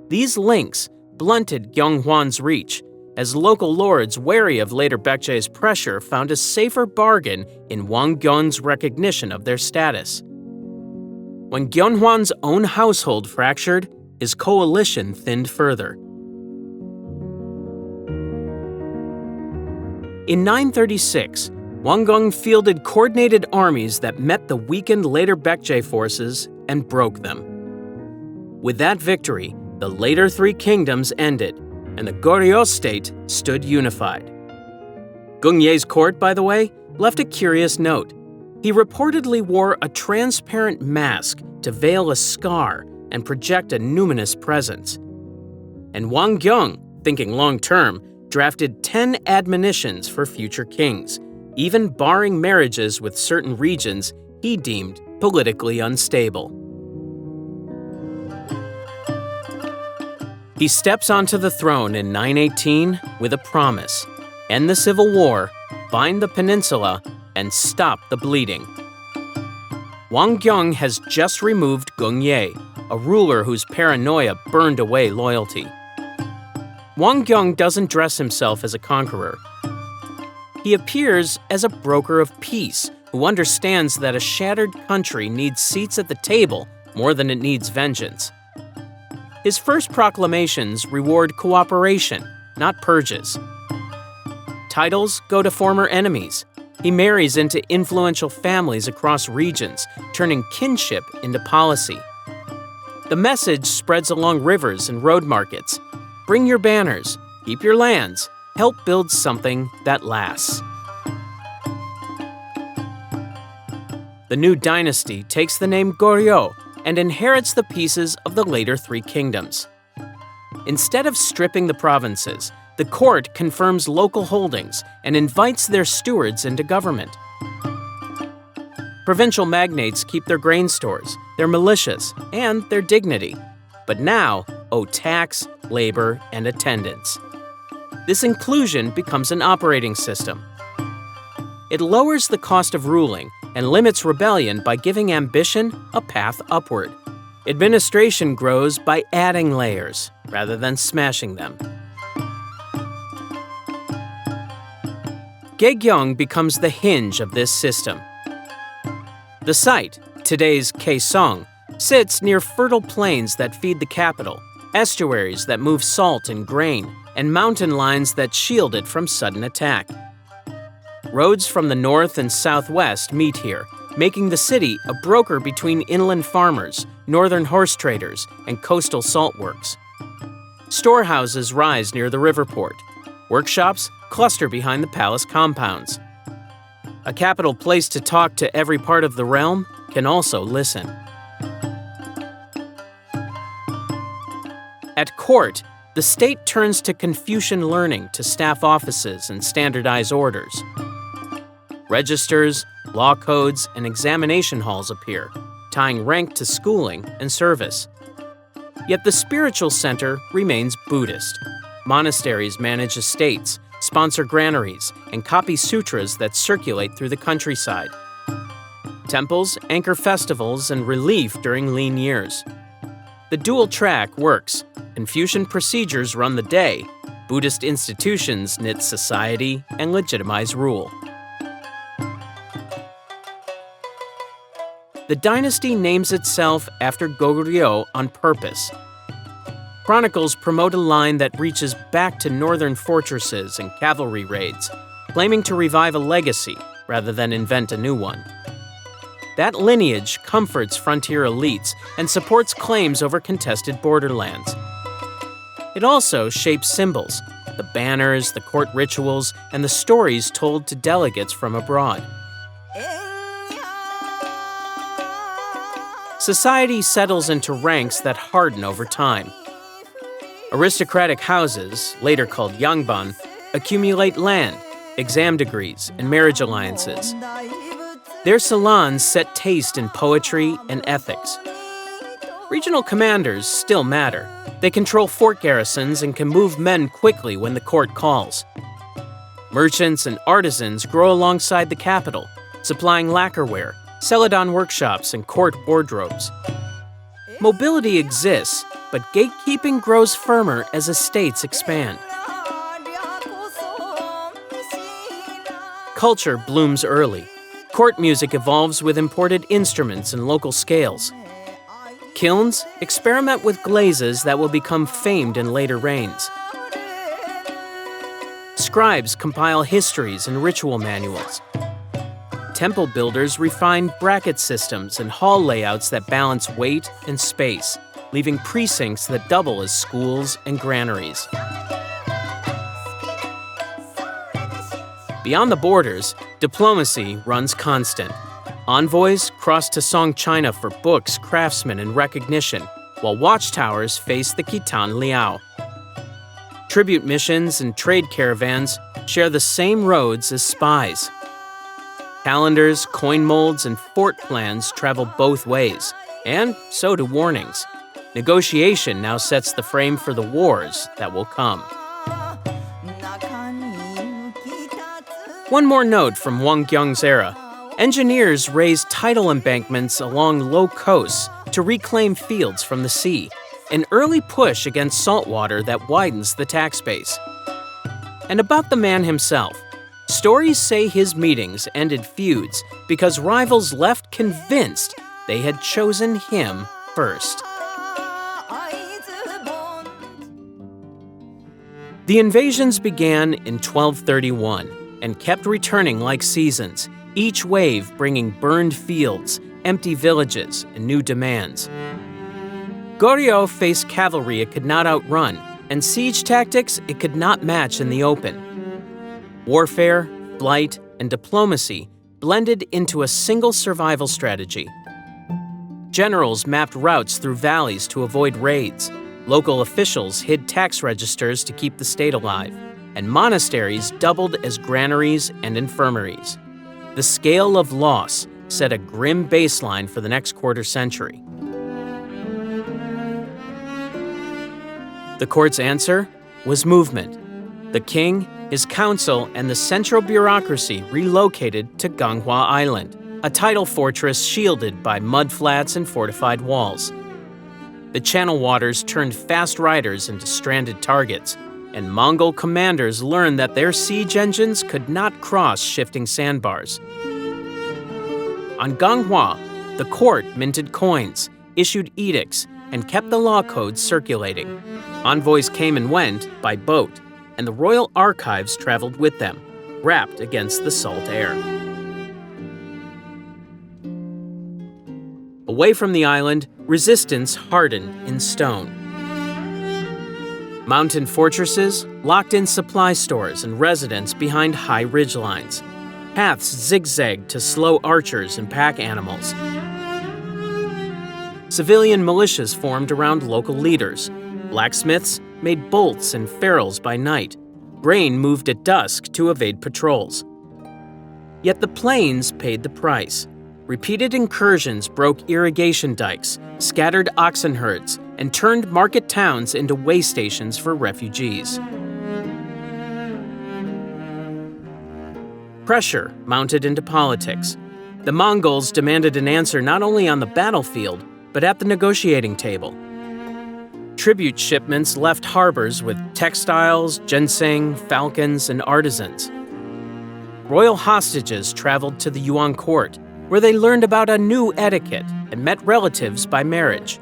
A: These links blunted Gyeonghwan's reach, as local lords wary of later Baekje's pressure found a safer bargain in Wangyung's recognition of their status. When Gyeonghwan's own household fractured, his coalition thinned further. In 936, Wangyung fielded coordinated armies that met the weakened later Baekje forces and broke them. With that victory, the later three kingdoms ended, and the Goryeo state stood unified. Gungye's court, by the way, left a curious note. He reportedly wore a transparent mask to veil a scar and project a numinous presence. And Wangyung, thinking long-term, drafted 10 admonitions for future kings, even barring marriages with certain regions he deemed politically unstable. He steps onto the throne in 918 with a promise: end the civil war, bind the peninsula, and stop the bleeding. Wangyung has just removed Gungye, a ruler whose paranoia burned away loyalty. Wangyung doesn't dress himself as a conqueror. He appears as a broker of peace who understands that a shattered country needs seats at the table more than it needs vengeance. His first proclamations reward cooperation, not purges. Titles go to former enemies. He marries into influential families across regions, turning kinship into policy. The message spreads along rivers and road markets. Bring your banners, keep your lands, help build something that lasts. The new dynasty takes the name Goryeo and inherits the pieces of the later three kingdoms. Instead of stripping the provinces, the court confirms local holdings and invites their stewards into government. Provincial magnates keep their grain stores, their militias, and their dignity, but now owe tax, labor, and attendance. This inclusion becomes an operating system. It lowers the cost of ruling and limits rebellion by giving ambition a path upward. Administration grows by adding layers rather than smashing them. Goryeo becomes the hinge of this system. The site, today's Kaesong, sits near fertile plains that feed the capital, estuaries that move salt and grain, and mountain lines that shield it from sudden attack. Roads from the north and southwest meet here, making the city a broker between inland farmers, northern horse traders, and coastal salt works. Storehouses rise near the river port. Workshops cluster behind the palace compounds. A capital place to talk to every part of the realm can also listen. At court, the state turns to Confucian learning to staff offices and standardize orders. Registers, law codes, and examination halls appear, tying rank to schooling and service. Yet the spiritual center remains Buddhist. Monasteries manage estates, sponsor granaries, and copy sutras that circulate through the countryside. Temples anchor festivals and relief during lean years. The dual track works. Confucian procedures run the day. Buddhist institutions knit society and legitimize rule. The dynasty names itself after Goguryeo on purpose. Chronicles promote a line that reaches back to northern fortresses and cavalry raids, claiming to revive a legacy rather than invent a new one. That lineage comforts frontier elites and supports claims over contested borderlands. It also shapes symbols, the banners, the court rituals, and the stories told to delegates from abroad. society settles into ranks that harden over time. Aristocratic houses, later called yangban, accumulate land, exam degrees, and marriage alliances. Their salons set taste in poetry and ethics. Regional commanders still matter. They control fort garrisons and can move men quickly when the court calls. Merchants and artisans grow alongside the capital, supplying lacquerware, celadon workshops, and court wardrobes. Mobility exists, but gatekeeping grows firmer as estates expand. Culture blooms early. Court music evolves with imported instruments and local scales. Kilns experiment with glazes that will become famed in later reigns. Scribes compile histories and ritual manuals. Temple builders refine bracket systems and hall layouts that balance weight and space, leaving precincts that double as schools and granaries. Beyond the borders, diplomacy runs constant. Envoys cross to Song China for books, craftsmen, and recognition, while watchtowers face the Khitan Liao. Tribute missions and trade caravans share the same roads as spies. Calendars, coin molds, and fort plans travel both ways, and so do warnings. Negotiation now sets the frame for the wars that will come. One more note from Wang Gyung's era. Engineers raised tidal embankments along low coasts to reclaim fields from the sea, an early push against saltwater that widens the tax base. And about the man himself, stories say his meetings ended feuds because rivals left convinced they had chosen him first. The invasions began in 1231 and kept returning like seasons, each wave bringing burned fields, empty villages, and new demands. Goryeo faced cavalry it could not outrun, and siege tactics it could not match in the open. Warfare, flight, and diplomacy blended into a single survival strategy. Generals mapped routes through valleys to avoid raids. Local officials hid tax registers to keep the state alive, and monasteries doubled as granaries and infirmaries. The scale of loss set a grim baseline for the next quarter century. The court's answer was movement. The king, his council, and the central bureaucracy relocated to Ganghwa Island, a tidal fortress shielded by mudflats and fortified walls. The channel waters turned fast riders into stranded targets, and Mongol commanders learned that their siege engines could not cross shifting sandbars. On Ganghwa, the court minted coins, issued edicts, and kept the law codes circulating. Envoys came and went by boat, and the royal archives traveled with them, wrapped against the salt air. Away from the island, resistance hardened in stone. Mountain fortresses locked in supply stores and residents behind high ridgelines. Paths zigzagged to slow archers and pack animals. Civilian militias formed around local leaders. Blacksmiths made bolts and ferrules by night. Grain moved at dusk to evade patrols. Yet the plains paid the price. Repeated incursions broke irrigation dikes, scattered oxen herds, and turned market towns into way stations for refugees. Pressure mounted into politics. The Mongols demanded an answer not only on the battlefield, but at the negotiating table. Tribute shipments left harbors with textiles, ginseng, falcons, and artisans. Royal hostages traveled to the Yuan court, where they learned about a new etiquette and met relatives by marriage.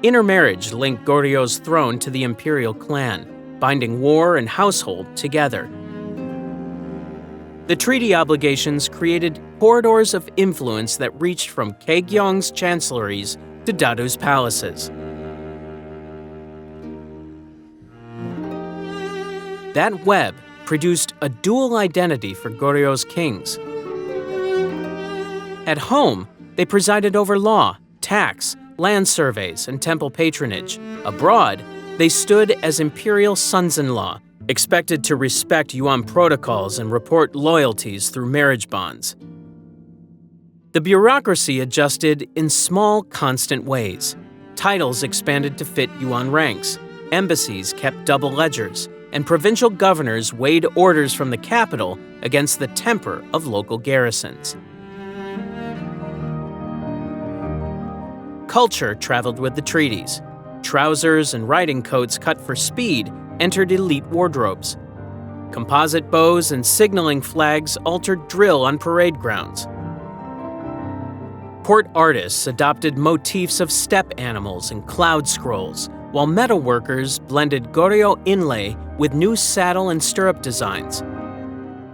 A: Intermarriage linked Goryeo's throne to the imperial clan, binding war and household together. The treaty obligations created corridors of influence that reached from Kaegyong's chancelleries to Dadu's palaces. That web produced a dual identity for Goryeo's kings. At home, they presided over law, tax tax, land surveys, and temple patronage. Abroad, they stood as imperial sons-in-law, expected to respect Yuan protocols and report loyalties through marriage bonds. The bureaucracy adjusted in small, constant ways. Titles expanded to fit Yuan ranks, embassies kept double ledgers, and provincial governors weighed orders from the capital against the temper of local garrisons. Culture traveled with the treaties. Trousers and riding coats cut for speed entered elite wardrobes. Composite bows and signaling flags altered drill on parade grounds. Port artists adopted motifs of steppe animals and cloud scrolls, while metalworkers blended Goryeo inlay with new saddle and stirrup designs.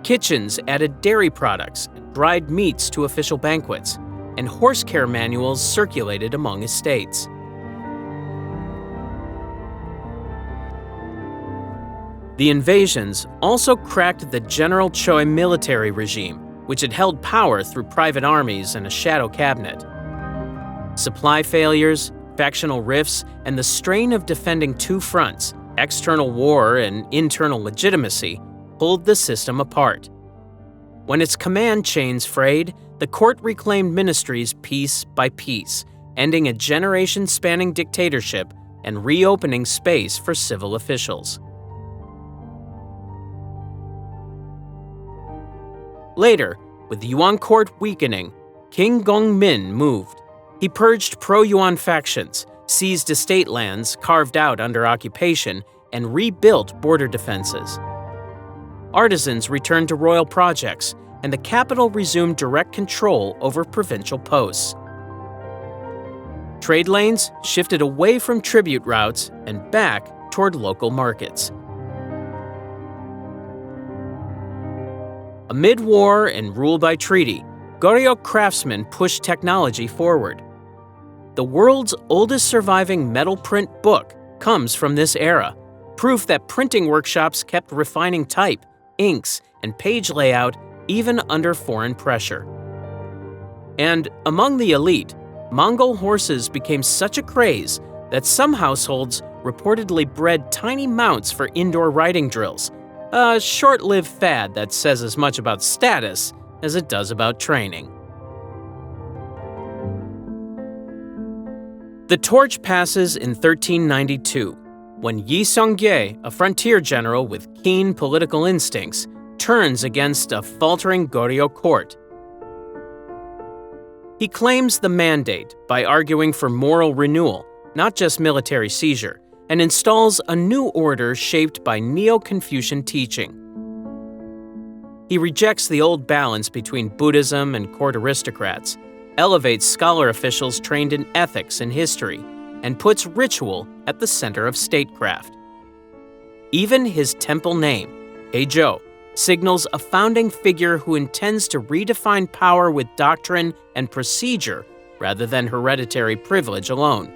A: Kitchens added dairy products and dried meats to official banquets, and horse care manuals circulated among estates. The invasions also cracked the General Choi military regime, which had held power through private armies and a shadow cabinet. Supply failures, factional rifts, and the strain of defending two fronts, external war and internal legitimacy, pulled the system apart. When its command chains frayed, the court reclaimed ministries piece by piece, ending a generation-spanning dictatorship and reopening space for civil officials. Later, with the Yuan court weakening, King Gongmin moved. He purged pro-Yuan factions, seized estate lands carved out under occupation, and rebuilt border defenses. Artisans returned to royal projects, and the capital resumed direct control over provincial posts. Trade lanes shifted away from tribute routes and back toward local markets. Amid war and rule by treaty, Goryeo craftsmen pushed technology forward. The world's oldest surviving metal print book comes from this era, proof that printing workshops kept refining type, inks, and page layout even under foreign pressure. And among the elite, Mongol horses became such a craze that some households reportedly bred tiny mounts for indoor riding drills, a short-lived fad that says as much about status as it does about training. The torch passes in 1392, when Yi Seonggye, a frontier general with keen political instincts, turns against a faltering Goryeo court. He claims the mandate by arguing for moral renewal, not just military seizure, and installs a new order shaped by Neo-Confucian teaching. He rejects the old balance between Buddhism and court aristocrats, elevates scholar officials trained in ethics and history, and puts ritual at the center of statecraft. Even his temple name, Haejo, signals a founding figure who intends to redefine power with doctrine and procedure rather than hereditary privilege alone.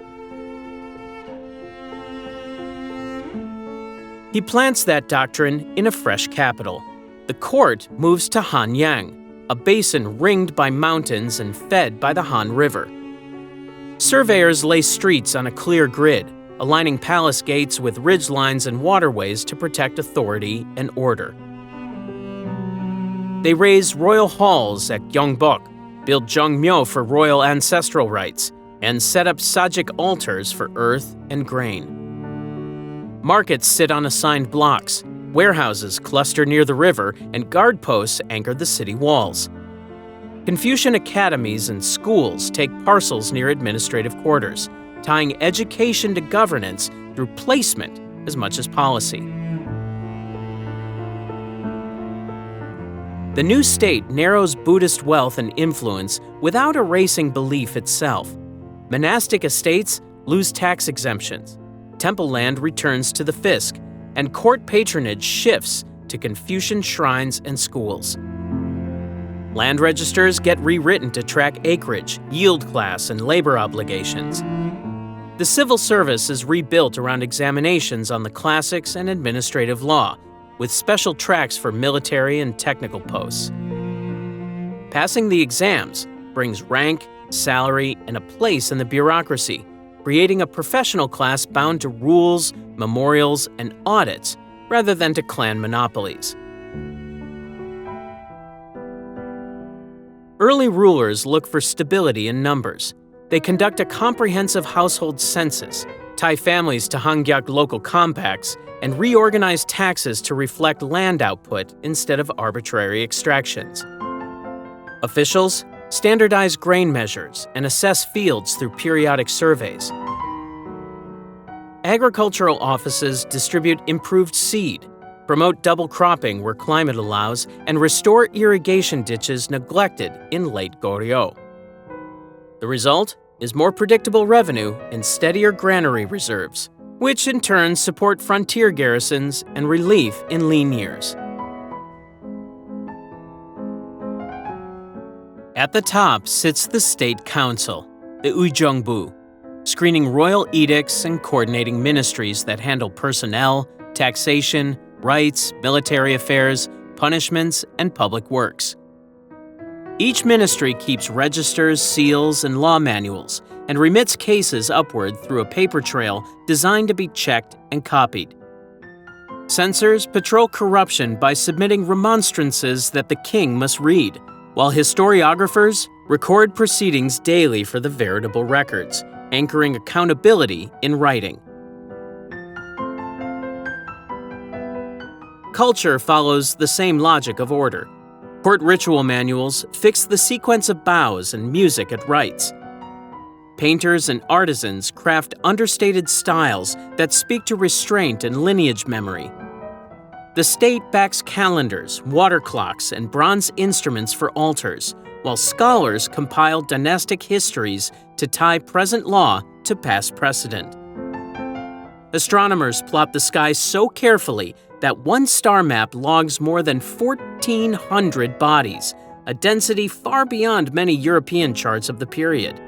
A: He plants that doctrine in a fresh capital. The court moves to Hanyang, a basin ringed by mountains and fed by the Han River. Surveyors lay streets on a clear grid, aligning palace gates with ridgelines and waterways to protect authority and order. They raise royal halls at Gyeongbok, build Jeongmyo for royal ancestral rites, and set up sajik altars for earth and grain. Markets sit on assigned blocks, warehouses cluster near the river, and guard posts anchor the city walls. Confucian academies and schools take parcels near administrative quarters, tying education to governance through placement as much as policy. The new state narrows Buddhist wealth and influence without erasing belief itself. Monastic estates lose tax exemptions. Temple land returns to the fisc, and court patronage shifts to Confucian shrines and schools. Land registers get rewritten to track acreage, yield class, and labor obligations. The civil service is rebuilt around examinations on the classics and administrative law, with special tracks for military and technical posts. Passing the exams brings rank, salary, and a place in the bureaucracy, creating a professional class bound to rules, memorials, and audits rather than to clan monopolies. Early rulers look for stability in numbers. They conduct a comprehensive household census, tie families to Hangyak local compacts, and reorganize taxes to reflect land output instead of arbitrary extractions. Officials standardize grain measures and assess fields through periodic surveys. Agricultural offices distribute improved seed, promote double cropping where climate allows, and restore irrigation ditches neglected in late Goryeo. The result is more predictable revenue and steadier granary reserves, which in turn support frontier garrisons and relief in lean years. At the top sits the State Council, the Ujeongbu, screening royal edicts and coordinating ministries that handle personnel, taxation, rights, military affairs, punishments, and public works. Each ministry keeps registers, seals, and law manuals, and remits cases upward through a paper trail designed to be checked and copied. Censors patrol corruption by submitting remonstrances that the king must read, while historiographers record proceedings daily for the veritable records, anchoring accountability in writing. Culture follows the same logic of order. Court ritual manuals fix the sequence of bows and music at rites. Painters and artisans craft understated styles that speak to restraint and lineage memory. The state backs calendars, water clocks, and bronze instruments for altars, while scholars compile dynastic histories to tie present law to past precedent. Astronomers plot the sky so carefully that one star map logs more than 1,400 bodies, a density far beyond many European charts of the period.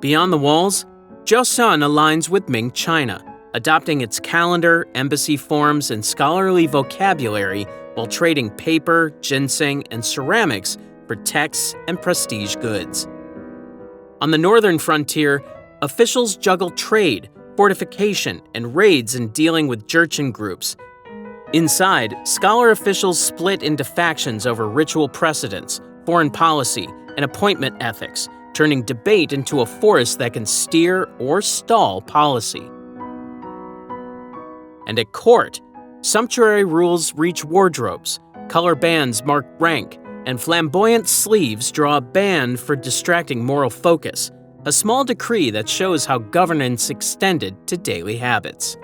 A: Beyond the walls, Joseon aligns with Ming China, adopting its calendar, embassy forms, and scholarly vocabulary while trading paper, ginseng, and ceramics for texts and prestige goods. On the northern frontier, officials juggle trade, fortification, and raids in dealing with Jurchen groups. Inside, scholar officials split into factions over ritual precedents, foreign policy, and appointment ethics, turning debate into a force that can steer or stall policy. And at court, sumptuary rules reach wardrobes, color bands mark rank, and flamboyant sleeves draw a ban for distracting moral focus, a small decree that shows how governance extended to daily habits.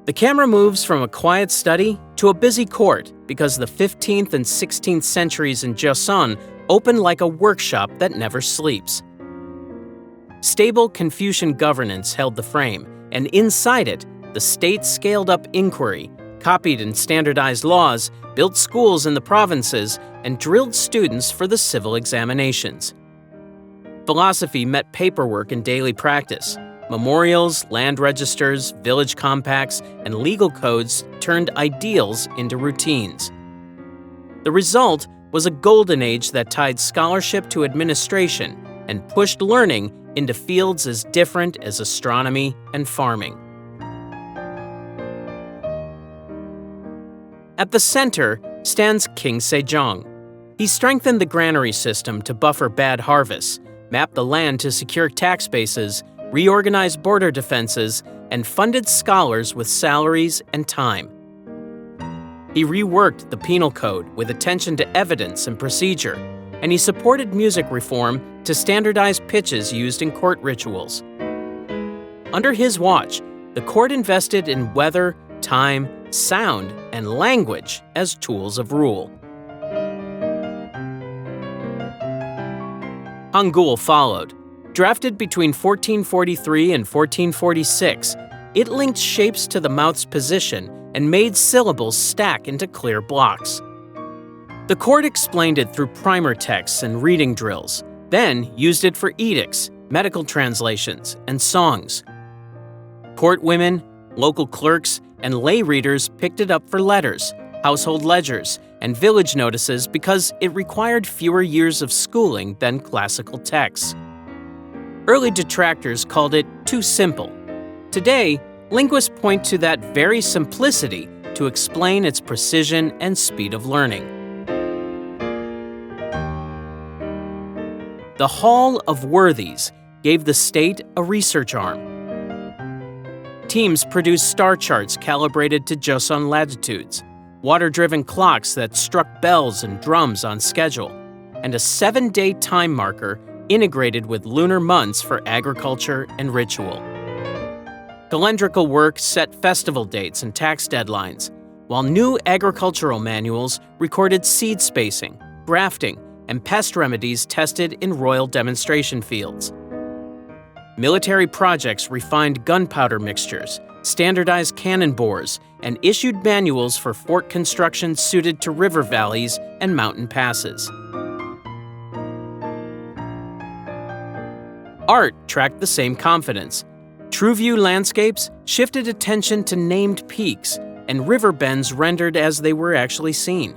A: The camera moves from a quiet study to a busy court because the 15th and 16th centuries in Joseon open like a workshop that never sleeps. Stable Confucian governance held the frame, and inside it, the state scaled up inquiry, copied and standardized laws, built schools in the provinces, and drilled students for the civil examinations. Philosophy met paperwork in daily practice. Memorials, land registers, village compacts, and legal codes turned ideals into routines. The result was a golden age that tied scholarship to administration and pushed learning into fields as different as astronomy and farming. At the center stands King Sejong. He strengthened the granary system to buffer bad harvests, mapped the land to secure tax bases, reorganized border defenses, and funded scholars with salaries and time. He reworked the penal code with attention to evidence and procedure, and he supported music reform to standardize pitches used in court rituals. Under his watch, the court invested in weather, time, sound, and language as tools of rule. Hangul followed. Drafted between 1443 and 1446, it linked shapes to the mouth's position and made syllables stack into clear blocks. The court explained it through primer texts and reading drills, then used it for edicts, medical translations, and songs. Court women, local clerks, and lay readers picked it up for letters, household ledgers, and village notices because it required fewer years of schooling than classical texts. Early detractors called it too simple. Today, linguists point to that very simplicity to explain its precision and speed of learning. The Hall of Worthies gave the state a research arm. Teams produced star charts calibrated to Joseon latitudes, water-driven clocks that struck bells and drums on schedule, and a 7-day time marker integrated with lunar months for agriculture and ritual. Calendrical work set festival dates and tax deadlines, while new agricultural manuals recorded seed spacing, grafting, and pest remedies tested in royal demonstration fields. Military projects refined gunpowder mixtures, standardized cannon bores, and issued manuals for fort construction suited to river valleys and mountain passes. Art tracked the same confidence. True view landscapes shifted attention to named peaks, and river bends rendered as they were actually seen.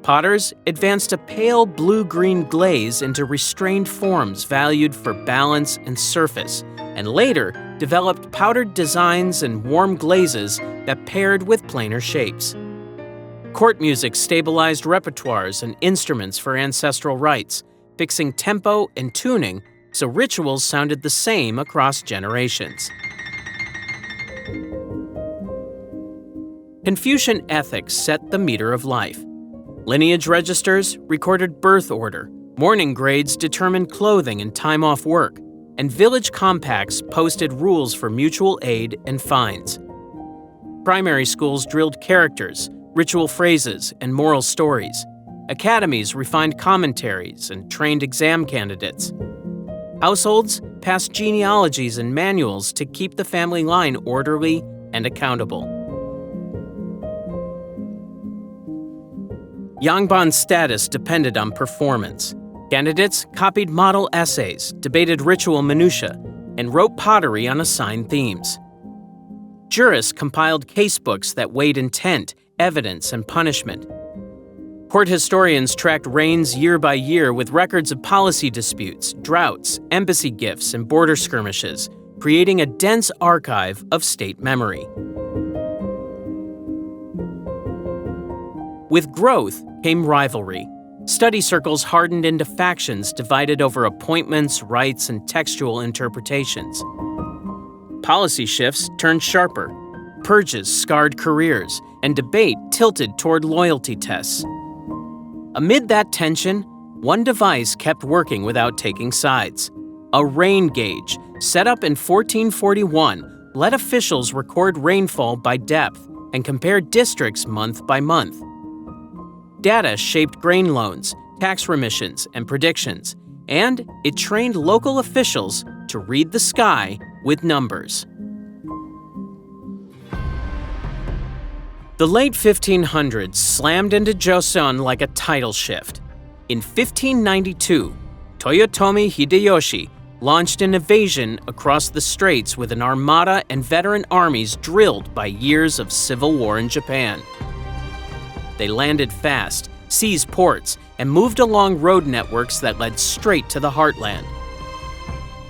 A: Potters advanced a pale blue-green glaze into restrained forms valued for balance and surface, and later developed powdered designs and warm glazes that paired with plainer shapes. Court music stabilized repertoires and instruments for ancestral rites, fixing tempo and tuning so rituals sounded the same across generations. Confucian ethics set the meter of life. Lineage registers recorded birth order, mourning grades determined clothing and time off work, and village compacts posted rules for mutual aid and fines. Primary schools drilled characters, ritual phrases, and moral stories. Academies refined commentaries and trained exam candidates. Households passed genealogies and manuals to keep the family line orderly and accountable. Yangban's status depended on performance. Candidates copied model essays, debated ritual minutiae, and wrote pottery on assigned themes. Jurists compiled casebooks that weighed intent, evidence, and punishment. Court historians tracked reigns year by year with records of policy disputes, droughts, embassy gifts, and border skirmishes, creating a dense archive of state memory. With growth came rivalry. Study circles hardened into factions divided over appointments, rights, and textual interpretations. Policy shifts turned sharper. Purges scarred careers, and debate tilted toward loyalty tests. Amid that tension, one device kept working without taking sides. A rain gauge, set up in 1441, let officials record rainfall by depth and compare districts month by month. Data shaped grain loans, tax remissions, and predictions, and it trained local officials to read the sky with numbers. The late 1500s slammed into Joseon like a tidal shift. In 1592, Toyotomi Hideyoshi launched an invasion across the straits with an armada and veteran armies drilled by years of civil war in Japan. They landed fast, seized ports, and moved along road networks that led straight to the heartland.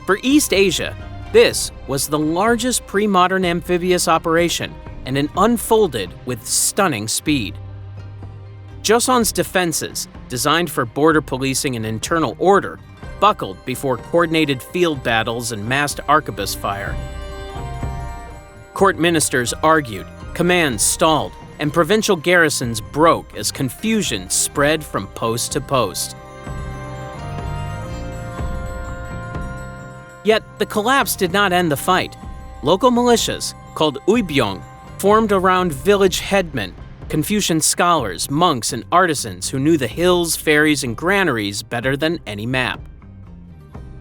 A: For East Asia, this was the largest pre-modern amphibious operation, and it unfolded with stunning speed. Joseon's defenses, designed for border policing and internal order, buckled before coordinated field battles and massed arquebus fire. Court ministers argued, commands stalled, and provincial garrisons broke as confusion spread from post to post. Yet the collapse did not end the fight. Local militias, called Uibyong, formed around village headmen, Confucian scholars, monks, and artisans who knew the hills, ferries, and granaries better than any map.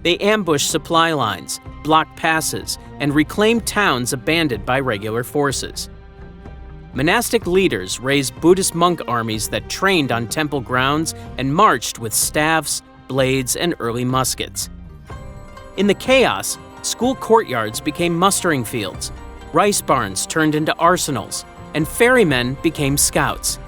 A: They ambushed supply lines, blocked passes, and reclaimed towns abandoned by regular forces. Monastic leaders raised Buddhist monk armies that trained on temple grounds and marched with staffs, blades, and early muskets. In the chaos, school courtyards became mustering fields, rice barns turned into arsenals, and ferrymen became scouts.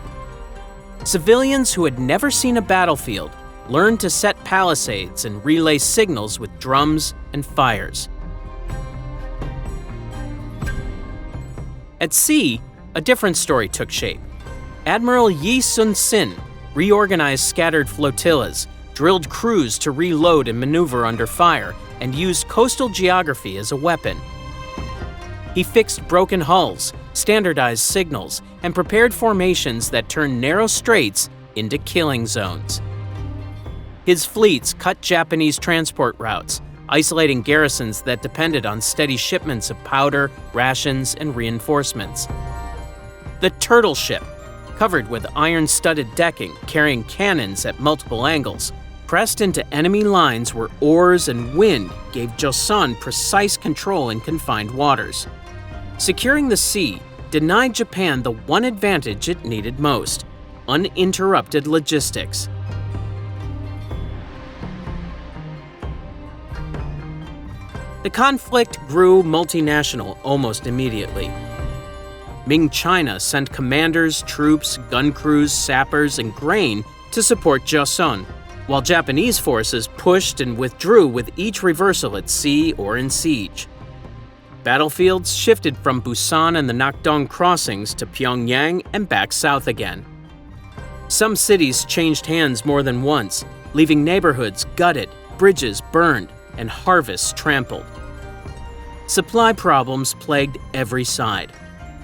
A: Civilians who had never seen a battlefield learned to set palisades and relay signals with drums and fires. At sea, a different story took shape. Admiral Yi Sun-sin reorganized scattered flotillas, drilled crews to reload and maneuver under fire, and used coastal geography as a weapon. He fixed broken hulls, standardized signals, and prepared formations that turned narrow straits into killing zones. His fleets cut Japanese transport routes, isolating garrisons that depended on steady shipments of powder, rations, and reinforcements. The turtle ship, covered with iron-studded decking carrying cannons at multiple angles, pressed into enemy lines where oars and wind gave Joseon precise control in confined waters. Securing the sea denied Japan the one advantage it needed most: uninterrupted logistics. The conflict grew multinational almost immediately. Ming China sent commanders, troops, gun crews, sappers, and grain to support Joseon, while Japanese forces pushed and withdrew with each reversal at sea or in siege. Battlefields shifted from Busan and the Nakdong crossings to Pyongyang and back south again. Some cities changed hands more than once, leaving neighborhoods gutted, bridges burned, and harvests trampled. Supply problems plagued every side.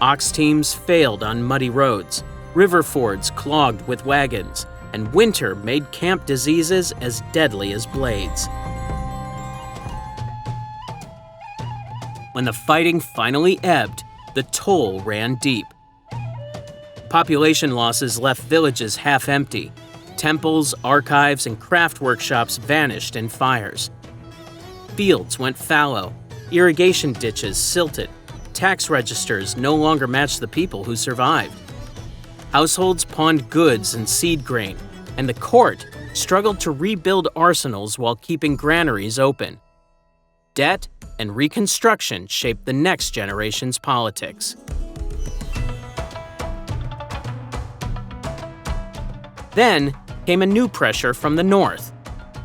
A: Ox teams failed on muddy roads, river fords clogged with wagons, and winter made camp diseases as deadly as blades. When the fighting finally ebbed, the toll ran deep. Population losses left villages half empty. Temples, archives, and craft workshops vanished in fires. Fields went fallow, irrigation ditches silted, tax registers no longer matched the people who survived. Households pawned goods and seed grain, and the court struggled to rebuild arsenals while keeping granaries open. Debt and Reconstruction shaped the next generation's politics. Then came a new pressure from the north.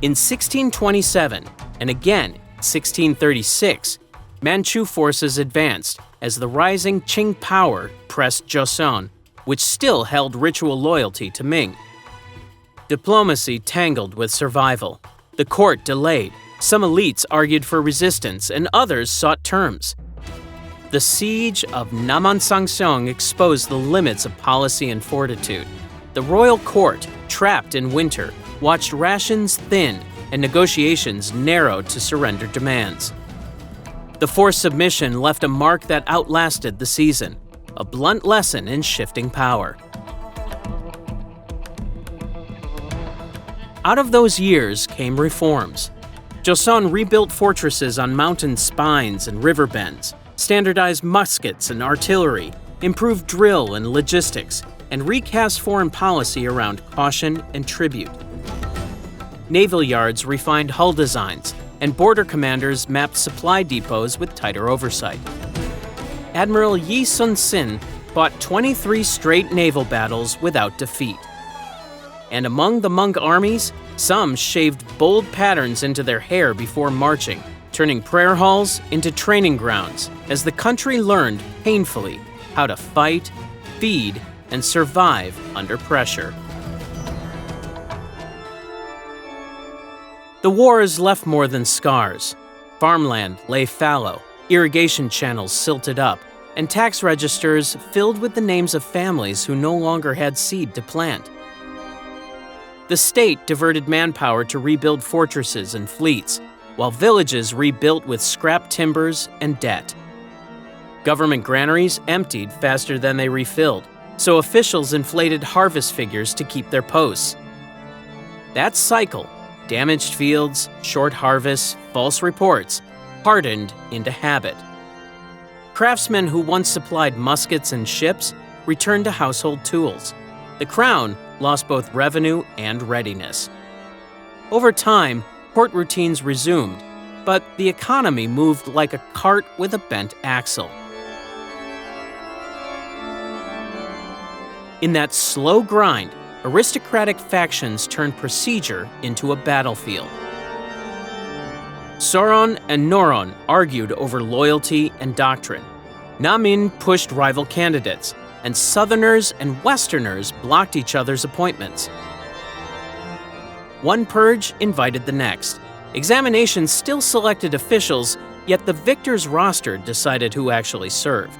A: In 1627, and again in 1636, Manchu forces advanced as the rising Qing power pressed Joseon, which still held ritual loyalty to Ming. Diplomacy tangled with survival. The court delayed. Some elites argued for resistance, and others sought terms. The siege of Namansangsong exposed the limits of policy and fortitude. The royal court, trapped in winter, watched rations thin and negotiations narrowed to surrender demands. The forced submission left a mark that outlasted the season, a blunt lesson in shifting power. Out of those years came reforms. Joseon rebuilt fortresses on mountain spines and river bends, standardized muskets and artillery, improved drill and logistics, and recast foreign policy around caution and tribute. Naval yards refined hull designs, and border commanders mapped supply depots with tighter oversight. Admiral Yi Sun-sin fought 23 straight naval battles without defeat. And among the Mong armies, some shaved bold patterns into their hair before marching, turning prayer halls into training grounds as the country learned painfully how to fight, feed, and survive under pressure. The wars left more than scars. Farmland lay fallow, irrigation channels silted up, and tax registers filled with the names of families who no longer had seed to plant. The state diverted manpower to rebuild fortresses and fleets, while villages rebuilt with scrap timbers and debt. Government granaries emptied faster than they refilled, so officials inflated harvest figures to keep their posts. That cycle, damaged fields, short harvests, false reports, hardened into habit. Craftsmen who once supplied muskets and ships returned to household tools. The crown lost both revenue and readiness. Over time, court routines resumed, but the economy moved like a cart with a bent axle. In that slow grind, aristocratic factions turned procedure into a battlefield. Soron and Noron argued over loyalty and doctrine. Namin pushed rival candidates, and Southerners and Westerners blocked each other's appointments. One purge invited the next. Examinations still selected officials, yet the victor's roster decided who actually served.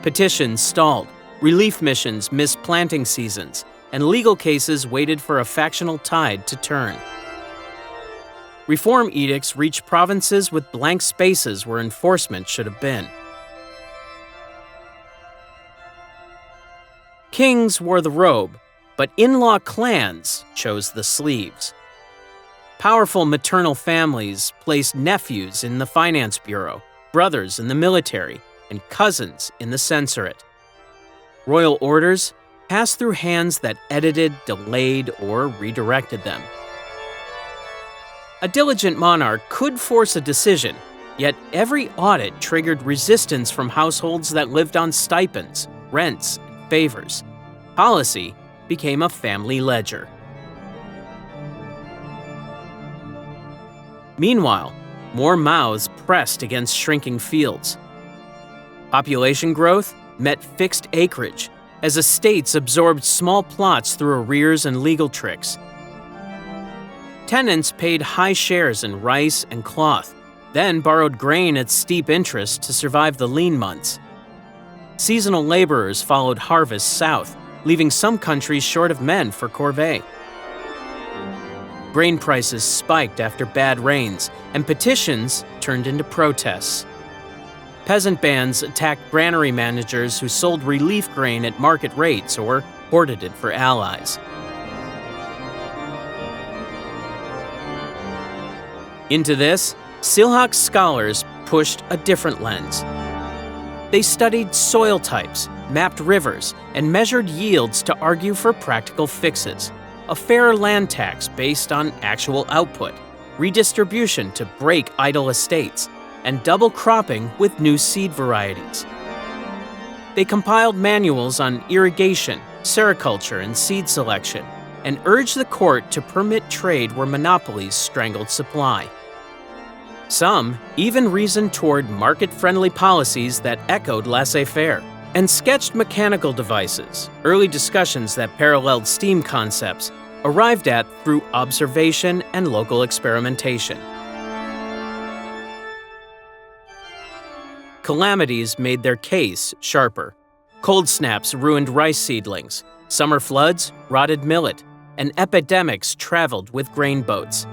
A: Petitions stalled, relief missions missed planting seasons, and legal cases waited for a factional tide to turn. Reform edicts reached provinces with blank spaces where enforcement should have been. Kings wore the robe, but in-law clans chose the sleeves. Powerful maternal families placed nephews in the finance bureau, brothers in the military, and cousins in the censorate. Royal orders passed through hands that edited, delayed, or redirected them. A diligent monarch could force a decision, yet every audit triggered resistance from households that lived on stipends, rents, and favors. Policy became a family ledger. Meanwhile, more mouths pressed against shrinking fields. Population growth met fixed acreage as estates absorbed small plots through arrears and legal tricks. Tenants paid high shares in rice and cloth, then borrowed grain at steep interest to survive the lean months. Seasonal laborers followed harvests south, leaving some countries short of men for corvée. Grain prices spiked after bad rains, and petitions turned into protests. Peasant bands attacked granary managers who sold relief grain at market rates or hoarded it for allies. Into this, Silhak scholars pushed a different lens. They studied soil types, mapped rivers, and measured yields to argue for practical fixes. A fair land tax based on actual output, redistribution to break idle estates, and double cropping with new seed varieties. They compiled manuals on irrigation, sericulture, and seed selection, and urged the court to permit trade where monopolies strangled supply. Some even reasoned toward market-friendly policies that echoed laissez-faire, and sketched mechanical devices, early discussions that paralleled steam concepts, arrived at through observation and local experimentation. Calamities made their case sharper. Cold snaps ruined rice seedlings, summer floods rotted millet, and epidemics traveled with grain boats.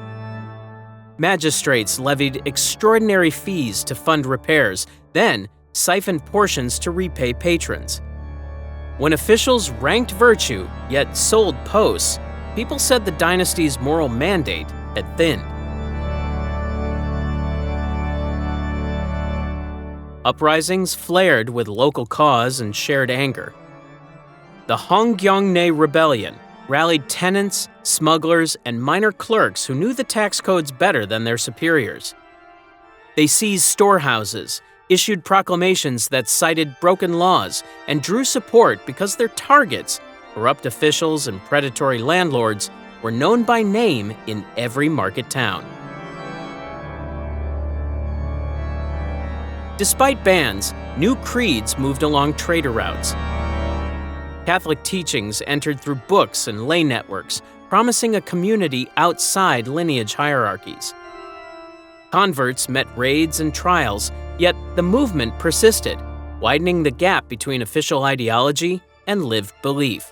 A: Magistrates levied extraordinary fees to fund repairs, then siphoned portions to repay patrons. When officials ranked virtue, yet sold posts, people said the dynasty's moral mandate had thinned. Uprisings flared with local cause and shared anger. The Hongyeongne Rebellion rallied tenants, smugglers, and minor clerks who knew the tax codes better than their superiors. They seized storehouses, issued proclamations that cited broken laws, and drew support because their targets, corrupt officials and predatory landlords, were known by name in every market town. Despite bans, new creeds moved along trader routes. Catholic teachings entered through books and lay networks, promising a community outside lineage hierarchies. Converts met raids and trials, yet the movement persisted, widening the gap between official ideology and lived belief.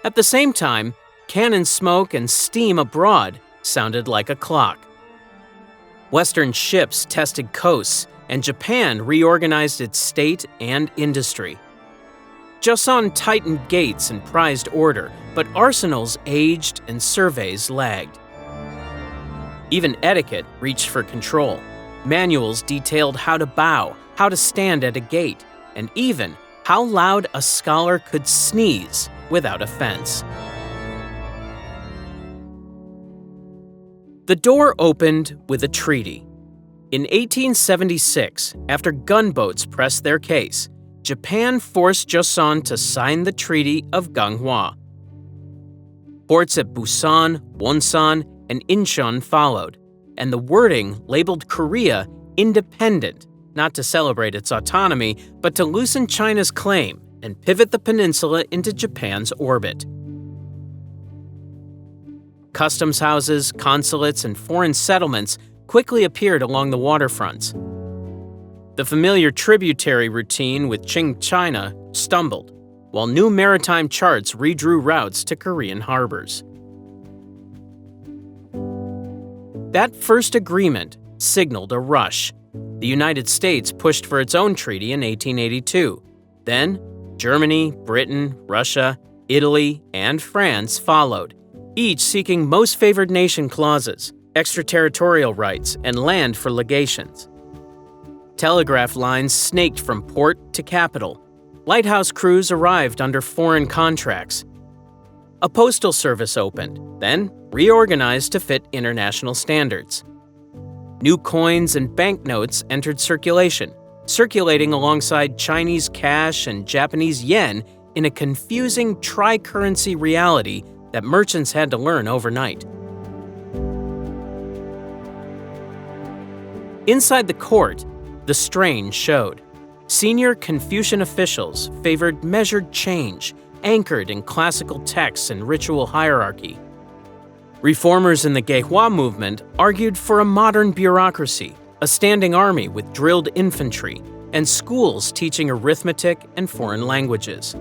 A: At the same time, cannon smoke and steam abroad sounded like a clock. Western ships tested coasts, and Japan reorganized its state and industry. Joseon tightened gates and prized order, but arsenals aged and surveys lagged. Even etiquette reached for control. Manuals detailed how to bow, how to stand at a gate, and even how loud a scholar could sneeze without offense. The door opened with a treaty. In 1876, after gunboats pressed their case, Japan forced Joseon to sign the Treaty of Ganghwa. Ports at Busan, Wonsan, and Incheon followed, and the wording labeled Korea independent, not to celebrate its autonomy, but to loosen China's claim and pivot the peninsula into Japan's orbit. Customs houses, consulates, and foreign settlements quickly appeared along the waterfronts. The familiar tributary routine with Qing China stumbled, while new maritime charts redrew routes to Korean harbors. That first agreement signaled a rush. The United States pushed for its own treaty in 1882. Then, Germany, Britain, Russia, Italy, and France followed, each seeking most favored nation clauses, extraterritorial rights, and land for legations. Telegraph lines snaked from port to capital. Lighthouse crews arrived under foreign contracts. A postal service opened, then reorganized to fit international standards. New coins and banknotes entered circulation, circulating alongside Chinese cash and Japanese yen in a confusing tri-currency reality that merchants had to learn overnight. Inside the court, the strain showed. Senior Confucian officials favored measured change, anchored in classical texts and ritual hierarchy. Reformers in the Gaehwa movement argued for a modern bureaucracy, a standing army with drilled infantry, and schools teaching arithmetic and foreign languages.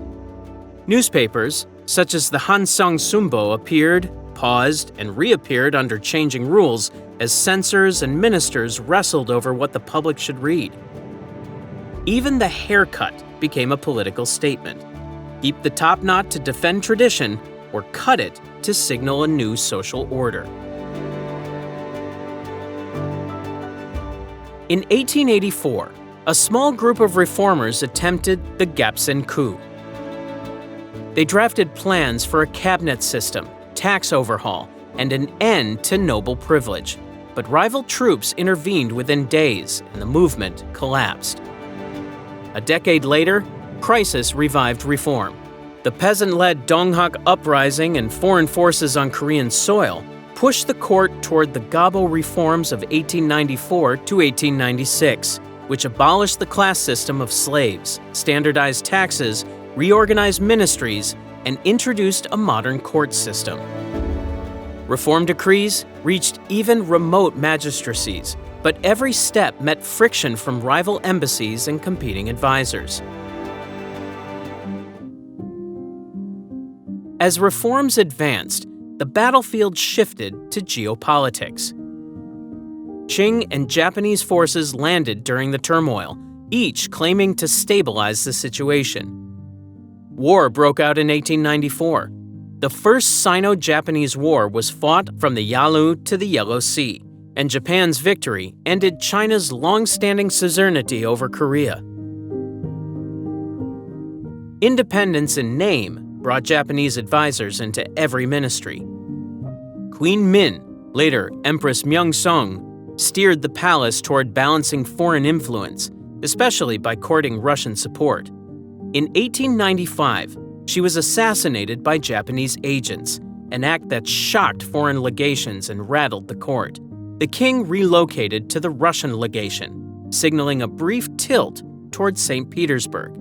A: Newspapers, such as the Hansang Sumbo, appeared, paused, and reappeared under changing rules as censors and ministers wrestled over what the public should read. Even the haircut became a political statement. Keep the top knot to defend tradition, or cut it to signal a new social order. In 1884, a small group of reformers attempted the Gapsen coup. They drafted plans for a cabinet system, tax overhaul, and an end to noble privilege. But rival troops intervened within days, and the movement collapsed. A decade later, crisis revived reform. The peasant-led Donghak uprising and foreign forces on Korean soil pushed the court toward the Gabo reforms of 1894 to 1896, which abolished the class system of slaves, standardized taxes, reorganized ministries, and introduced a modern court system. Reform decrees reached even remote magistracies, but every step met friction from rival embassies and competing advisors. As reforms advanced, the battlefield shifted to geopolitics. Qing and Japanese forces landed during the turmoil, each claiming to stabilize the situation. War broke out in 1894. The first Sino-Japanese War was fought from the Yalu to the Yellow Sea, and Japan's victory ended China's long-standing suzerainty over Korea. Independence in name brought Japanese advisors into every ministry. Queen Min, later Empress Myeongsong, steered the palace toward balancing foreign influence, especially by courting Russian support. In 1895, she was assassinated by Japanese agents, an act that shocked foreign legations and rattled the court. The king relocated to the Russian legation, signaling a brief tilt toward St. Petersburg.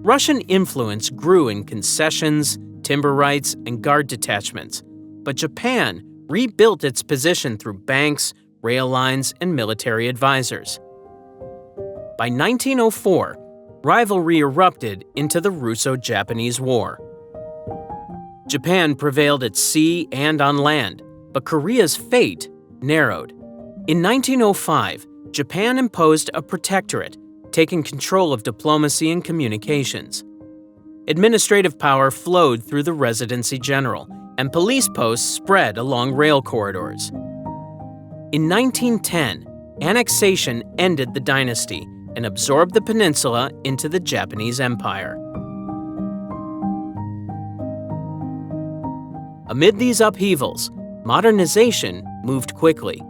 A: Russian influence grew in concessions, timber rights, and guard detachments, but Japan rebuilt its position through banks, rail lines, and military advisors. By 1904, rivalry erupted into the Russo-Japanese War. Japan prevailed at sea and on land, but Korea's fate narrowed. In 1905, Japan imposed a protectorate, taking control of diplomacy and communications. Administrative power flowed through the Residency General, and police posts spread along rail corridors. In 1910, annexation ended the dynasty and absorbed the peninsula into the Japanese Empire. Amid these upheavals, modernization moved quickly.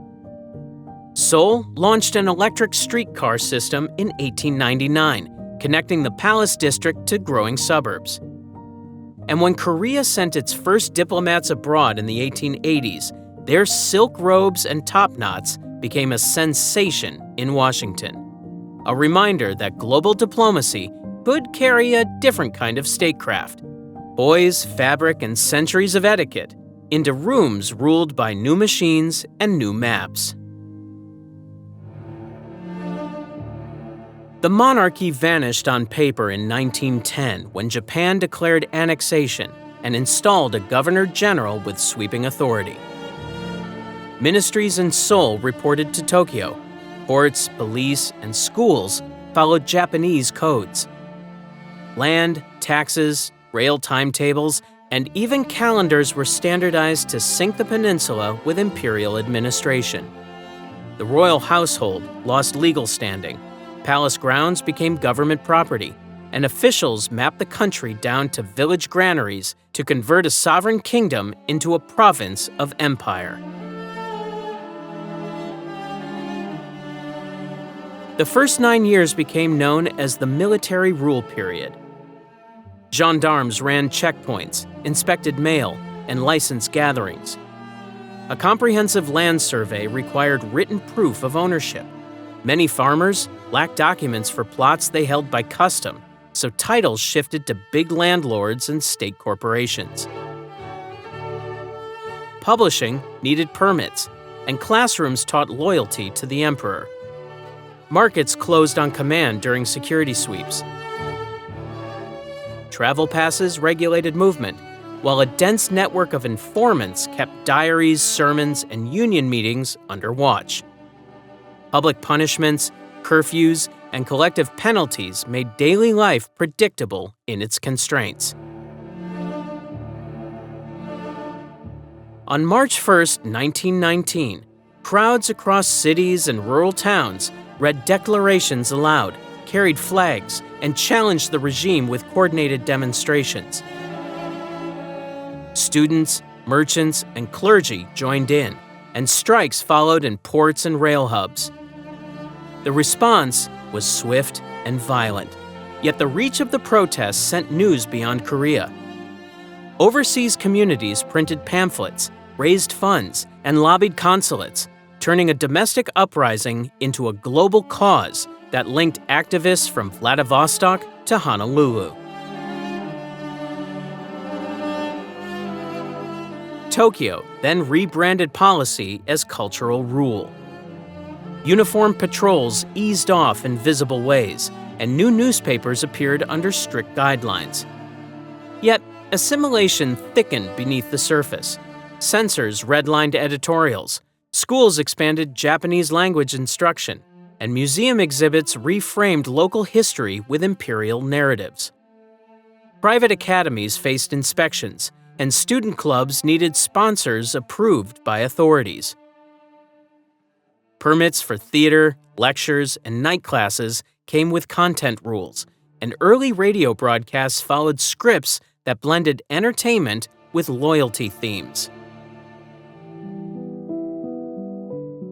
A: Seoul launched an electric streetcar system in 1899, connecting the Palace District to growing suburbs. And when Korea sent its first diplomats abroad in the 1880s, their silk robes and top knots became a sensation in Washington. A reminder that global diplomacy could carry a different kind of statecraft. Boys, fabric, and centuries of etiquette into rooms ruled by new machines and new maps. The monarchy vanished on paper in 1910 when Japan declared annexation and installed a governor-general with sweeping authority. Ministries in Seoul reported to Tokyo. Courts, police, and schools followed Japanese codes. Land, taxes, rail timetables, and even calendars were standardized to sync the peninsula with imperial administration. The royal household lost legal standing. Palace grounds became government property, and officials mapped the country down to village granaries to convert a sovereign kingdom into a province of empire. The first 9 years became known as the military rule period. Gendarmes ran checkpoints, inspected mail, and licensed gatherings. A comprehensive land survey required written proof of ownership. Many farmers lacked documents for plots they held by custom, so titles shifted to big landlords and state corporations. Publishing needed permits, and classrooms taught loyalty to the emperor. Markets closed on command during security sweeps. Travel passes regulated movement, while a dense network of informants kept diaries, sermons, and union meetings under watch. Public punishments, curfews, and collective penalties made daily life predictable in its constraints. On March 1, 1919, crowds across cities and rural towns read declarations aloud, carried flags, and challenged the regime with coordinated demonstrations. Students, merchants, and clergy joined in, and strikes followed in ports and rail hubs. The response was swift and violent, yet the reach of the protests sent news beyond Korea. Overseas communities printed pamphlets, raised funds, and lobbied consulates, turning a domestic uprising into a global cause that linked activists from Vladivostok to Honolulu. Tokyo then rebranded policy as Cultural Rule. Uniformed patrols eased off in visible ways, and new newspapers appeared under strict guidelines. Yet, assimilation thickened beneath the surface. Censors redlined editorials, schools expanded Japanese language instruction, and museum exhibits reframed local history with imperial narratives. Private academies faced inspections, and student clubs needed sponsors approved by authorities. Permits for theater, lectures, and night classes came with content rules, and early radio broadcasts followed scripts that blended entertainment with loyalty themes.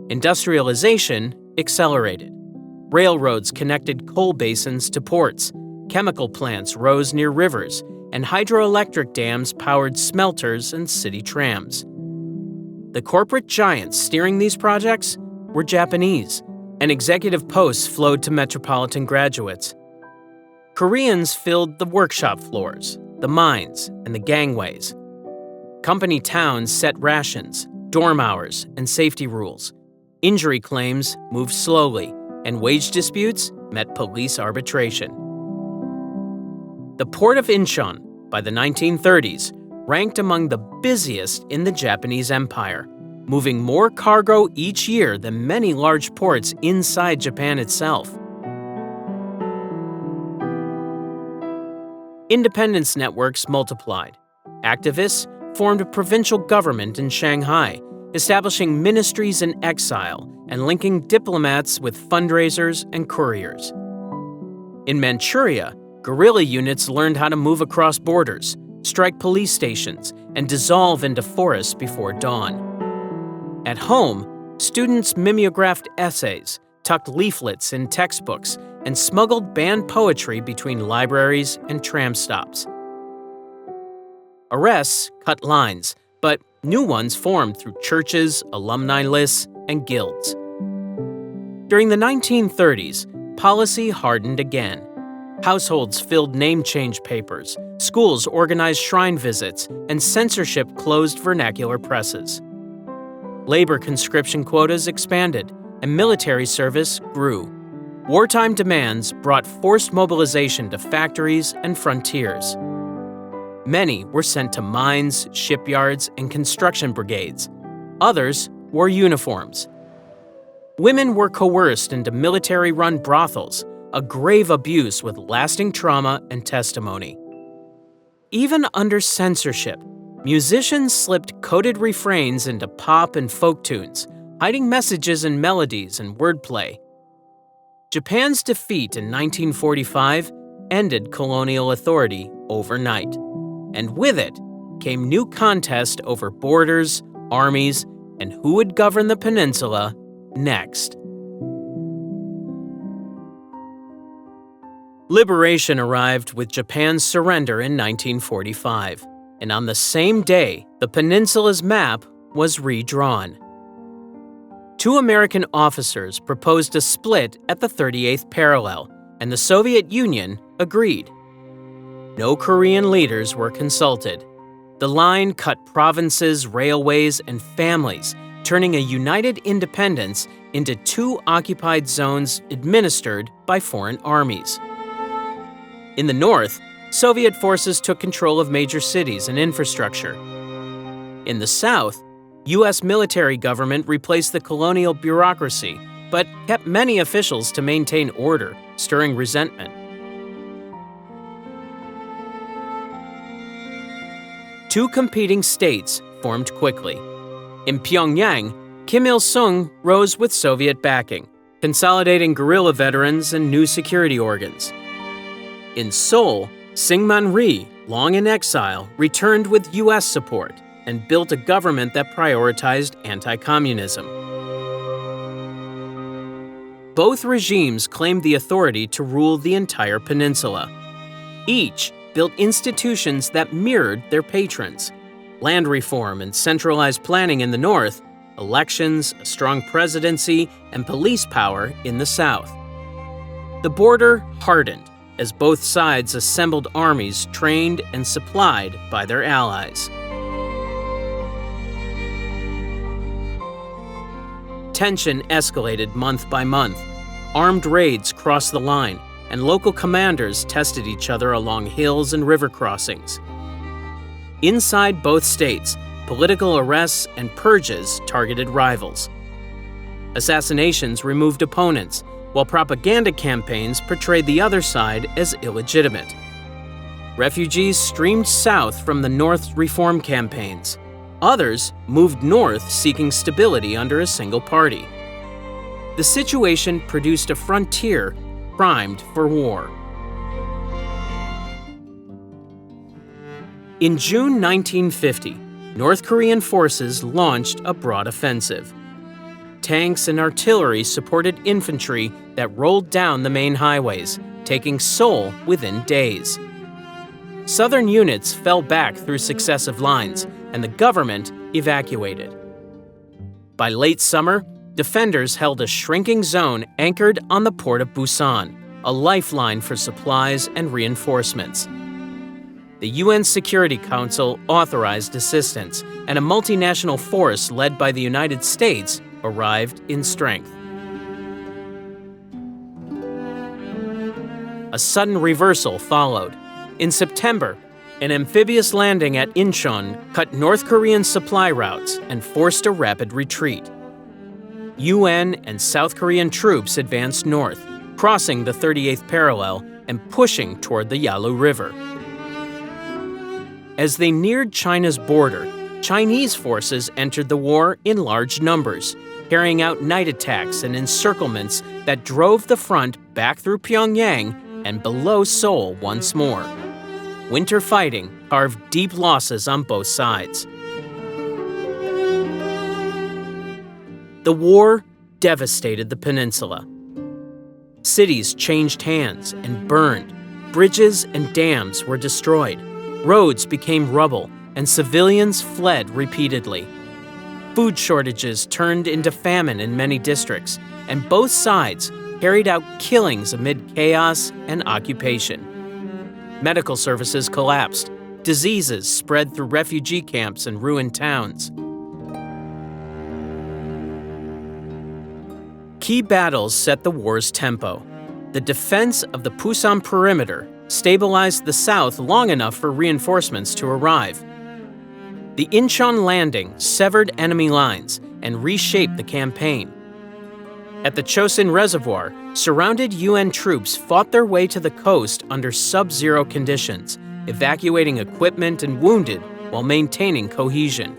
A: Industrialization accelerated. Railroads connected coal basins to ports, chemical plants rose near rivers, and hydroelectric dams powered smelters and city trams. The corporate giants steering these projects were Japanese, and executive posts flowed to metropolitan graduates. Koreans filled the workshop floors, the mines, and the gangways. Company towns set rations, dorm hours, and safety rules. Injury claims moved slowly, and wage disputes met police arbitration. The port of Incheon, by the 1930s, ranked among the busiest in the Japanese Empire, moving more cargo each year than many large ports inside Japan itself. Independence networks multiplied. Activists formed a provincial government in Shanghai, establishing ministries in exile and linking diplomats with fundraisers and couriers. In Manchuria, guerrilla units learned how to move across borders, strike police stations, and dissolve into forests before dawn. At home, students mimeographed essays, tucked leaflets in textbooks, and smuggled banned poetry between libraries and tram stops. Arrests cut lines, but new ones formed through churches, alumni lists, and guilds. During the 1930s, policy hardened again. Households filled name change papers, schools organized shrine visits, and censorship closed vernacular presses. Labor conscription quotas expanded, and military service grew. Wartime demands brought forced mobilization to factories and frontiers. Many were sent to mines, shipyards, and construction brigades. Others wore uniforms. Women were coerced into military-run brothels, a grave abuse with lasting trauma and testimony. Even under censorship, musicians slipped coded refrains into pop and folk tunes, hiding messages in melodies and wordplay. Japan's defeat in 1945 ended colonial authority overnight, and with it came new contest over borders, armies, and who would govern the peninsula next. Liberation arrived with Japan's surrender in 1945, and on the same day, the peninsula's map was redrawn. Two American officers proposed a split at the 38th parallel, and the Soviet Union agreed. No Korean leaders were consulted. The line cut provinces, railways, and families, turning a united independence into two occupied zones administered by foreign armies. In the north, Soviet forces took control of major cities and infrastructure. In the south, U.S. military government replaced the colonial bureaucracy, but kept many officials to maintain order, stirring resentment. Two competing states formed quickly. In Pyongyang, Kim Il-sung rose with Soviet backing, consolidating guerrilla veterans and new security organs. In Seoul, Syngman Rhee, long in exile, returned with U.S. support and built a government that prioritized anti-communism. Both regimes claimed the authority to rule the entire peninsula. Each built institutions that mirrored their patrons: land reform and centralized planning in the north, elections, a strong presidency, and police power in the south. The border hardened as both sides assembled armies trained and supplied by their allies. Tension escalated month by month. Armed raids crossed the line, and local commanders tested each other along hills and river crossings. Inside both states, political arrests and purges targeted rivals. Assassinations removed opponents, while propaganda campaigns portrayed the other side as illegitimate. Refugees streamed south from the North's reform campaigns. Others moved north seeking stability under a single party. The situation produced a frontier primed for war. In June 1950, North Korean forces launched a broad offensive. Tanks and artillery supported infantry that rolled down the main highways, taking Seoul within days. Southern units fell back through successive lines, and the government evacuated. By late summer, defenders held a shrinking zone anchored on the port of Busan, a lifeline for supplies and reinforcements. The UN Security Council authorized assistance, and a multinational force led by the United States arrived in strength. A sudden reversal followed. In September, an amphibious landing at Incheon cut North Korean supply routes and forced a rapid retreat. UN and South Korean troops advanced north, crossing the 38th parallel and pushing toward the Yalu River. As they neared China's border, Chinese forces entered the war in large numbers, carrying out night attacks and encirclements that drove the front back through Pyongyang and below Seoul once more. Winter fighting carved deep losses on both sides. The war devastated the peninsula. Cities changed hands and burned. Bridges and dams were destroyed. Roads became rubble, and civilians fled repeatedly. Food shortages turned into famine in many districts, and both sides carried out killings amid chaos and occupation. Medical services collapsed. Diseases spread through refugee camps and ruined towns. Key battles set the war's tempo. The defense of the Pusan perimeter stabilized the south long enough for reinforcements to arrive. The Incheon landing severed enemy lines and reshaped the campaign. At the Chosin Reservoir, surrounded UN troops fought their way to the coast under sub-zero conditions, evacuating equipment and wounded while maintaining cohesion.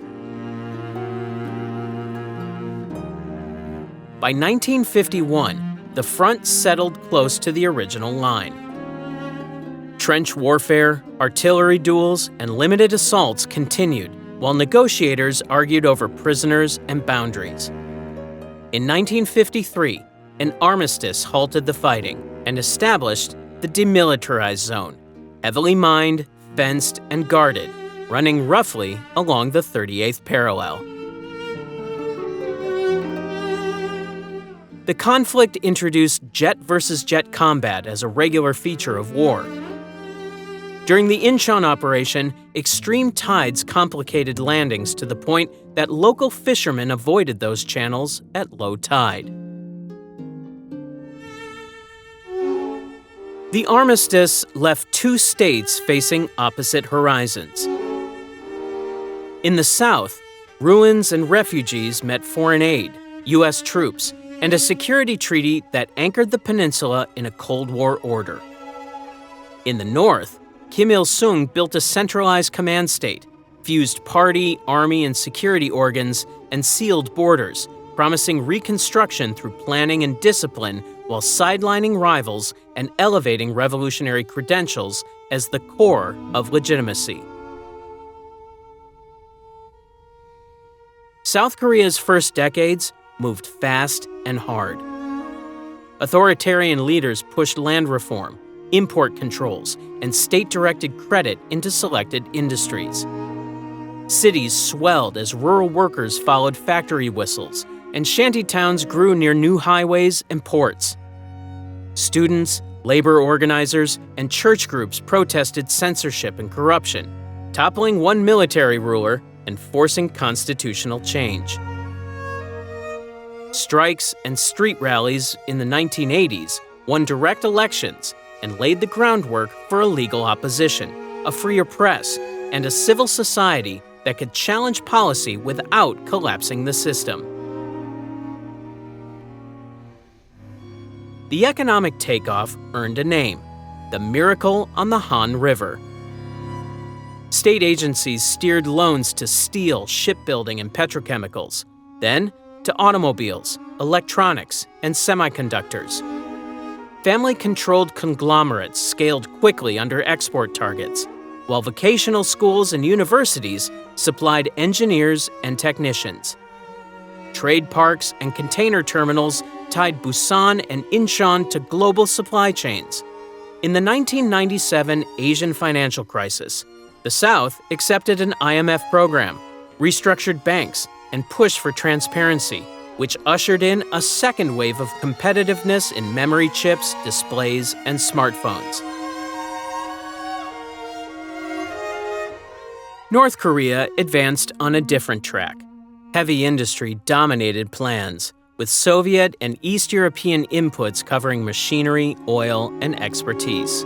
A: By 1951, the front settled close to the original line. Trench warfare, artillery duels, and limited assaults continued, while negotiators argued over prisoners and boundaries. In 1953, an armistice halted the fighting and established the demilitarized zone, heavily mined, fenced, and guarded, running roughly along the 38th parallel. The conflict introduced jet versus jet combat as a regular feature of war. During the Incheon operation, extreme tides complicated landings to the point that local fishermen avoided those channels at low tide. The armistice left two states facing opposite horizons. In the south, ruins and refugees met foreign aid, U.S. troops, and a security treaty that anchored the peninsula in a Cold War order. In the north, Kim Il-sung built a centralized command state, fused party, army, and security organs, and sealed borders, promising reconstruction through planning and discipline while sidelining rivals and elevating revolutionary credentials as the core of legitimacy. South Korea's first decades moved fast and hard. Authoritarian leaders pushed land reform, import controls, and state-directed credit into selected industries. Cities swelled as rural workers followed factory whistles, and shantytowns grew near new highways and ports. Students, labor organizers, and church groups protested censorship and corruption, toppling one military ruler and forcing constitutional change. Strikes and street rallies in the 1980s won direct elections and laid the groundwork for a legal opposition, a freer press, and a civil society that could challenge policy without collapsing the system. The economic takeoff earned a name: the Miracle on the Han River. State agencies steered loans to steel, shipbuilding, and petrochemicals, then to automobiles, electronics, and semiconductors. Family-controlled conglomerates scaled quickly under export targets, while vocational schools and universities supplied engineers and technicians. Trade parks and container terminals tied Busan and Incheon to global supply chains. In the 1997 Asian financial crisis, the South accepted an IMF program, restructured banks, and pushed for transparency, which ushered in a second wave of competitiveness in memory chips, displays, and smartphones. North Korea advanced on a different track. Heavy industry dominated plans, with Soviet and East European inputs covering machinery, oil, and expertise.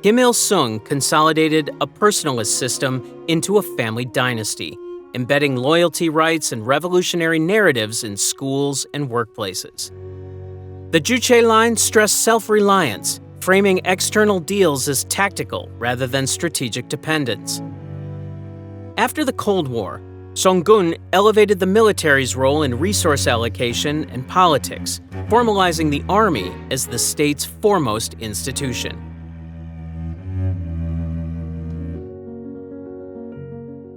A: Kim Il-sung consolidated a personalist system into a family dynasty, embedding loyalty rights and revolutionary narratives in schools and workplaces. The Juche line stressed self-reliance, framing external deals as tactical rather than strategic dependence. After the Cold War, Song-gun elevated the military's role in resource allocation and politics, formalizing the army as the state's foremost institution.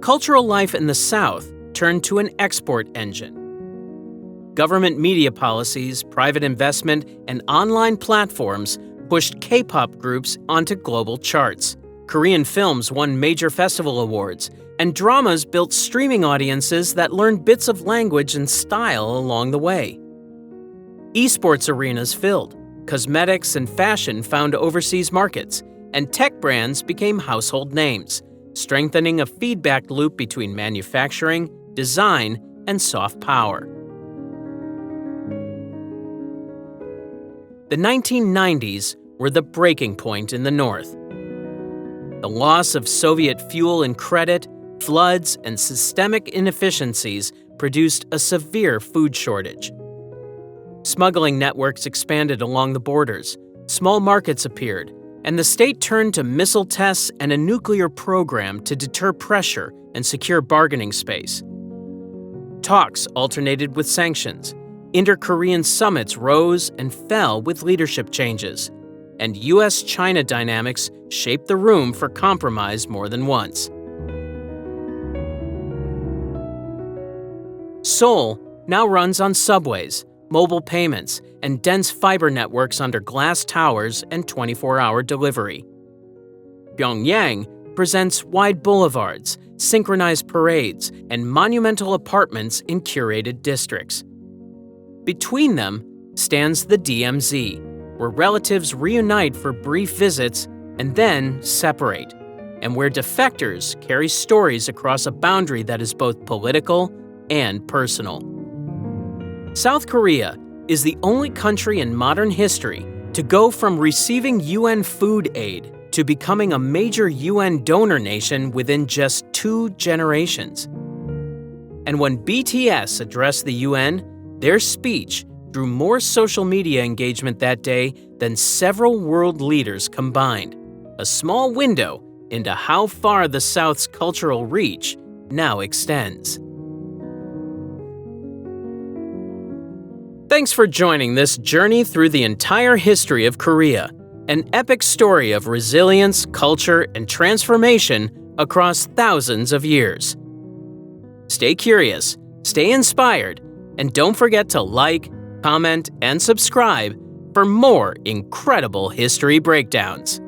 A: Cultural life in the South turned to an export engine. Government media policies, private investment, and online platforms pushed K-pop groups onto global charts. Korean films won major festival awards, and dramas built streaming audiences that learned bits of language and style along the way. Esports arenas filled, cosmetics and fashion found overseas markets, and tech brands became household names, strengthening a feedback loop between manufacturing, design, and soft power. The 1990s were the breaking point in the North. The loss of Soviet fuel and credit, floods, and systemic inefficiencies produced a severe food shortage. Smuggling networks expanded along the borders, small markets appeared, and the state turned to missile tests and a nuclear program to deter pressure and secure bargaining space. Talks alternated with sanctions, inter-Korean summits rose and fell with leadership changes, and U.S.-China dynamics shaped the room for compromise more than once. Seoul now runs on subways, mobile payments, and dense fiber networks under glass towers and 24-hour delivery. Pyongyang presents wide boulevards, synchronized parades, and monumental apartments in curated districts. Between them stands the DMZ, where relatives reunite for brief visits and then separate, and where defectors carry stories across a boundary that is both political and personal. South Korea is the only country in modern history to go from receiving UN food aid to becoming a major UN donor nation within just 2 generations. And when BTS addressed the UN, their speech drew more social media engagement that day than several world leaders combined, a small window into how far the South's cultural reach now extends. Thanks for joining this journey through the entire history of Korea, an epic story of resilience, culture, and transformation across thousands of years. Stay curious, stay inspired, and don't forget to like, comment, and subscribe for more incredible history breakdowns.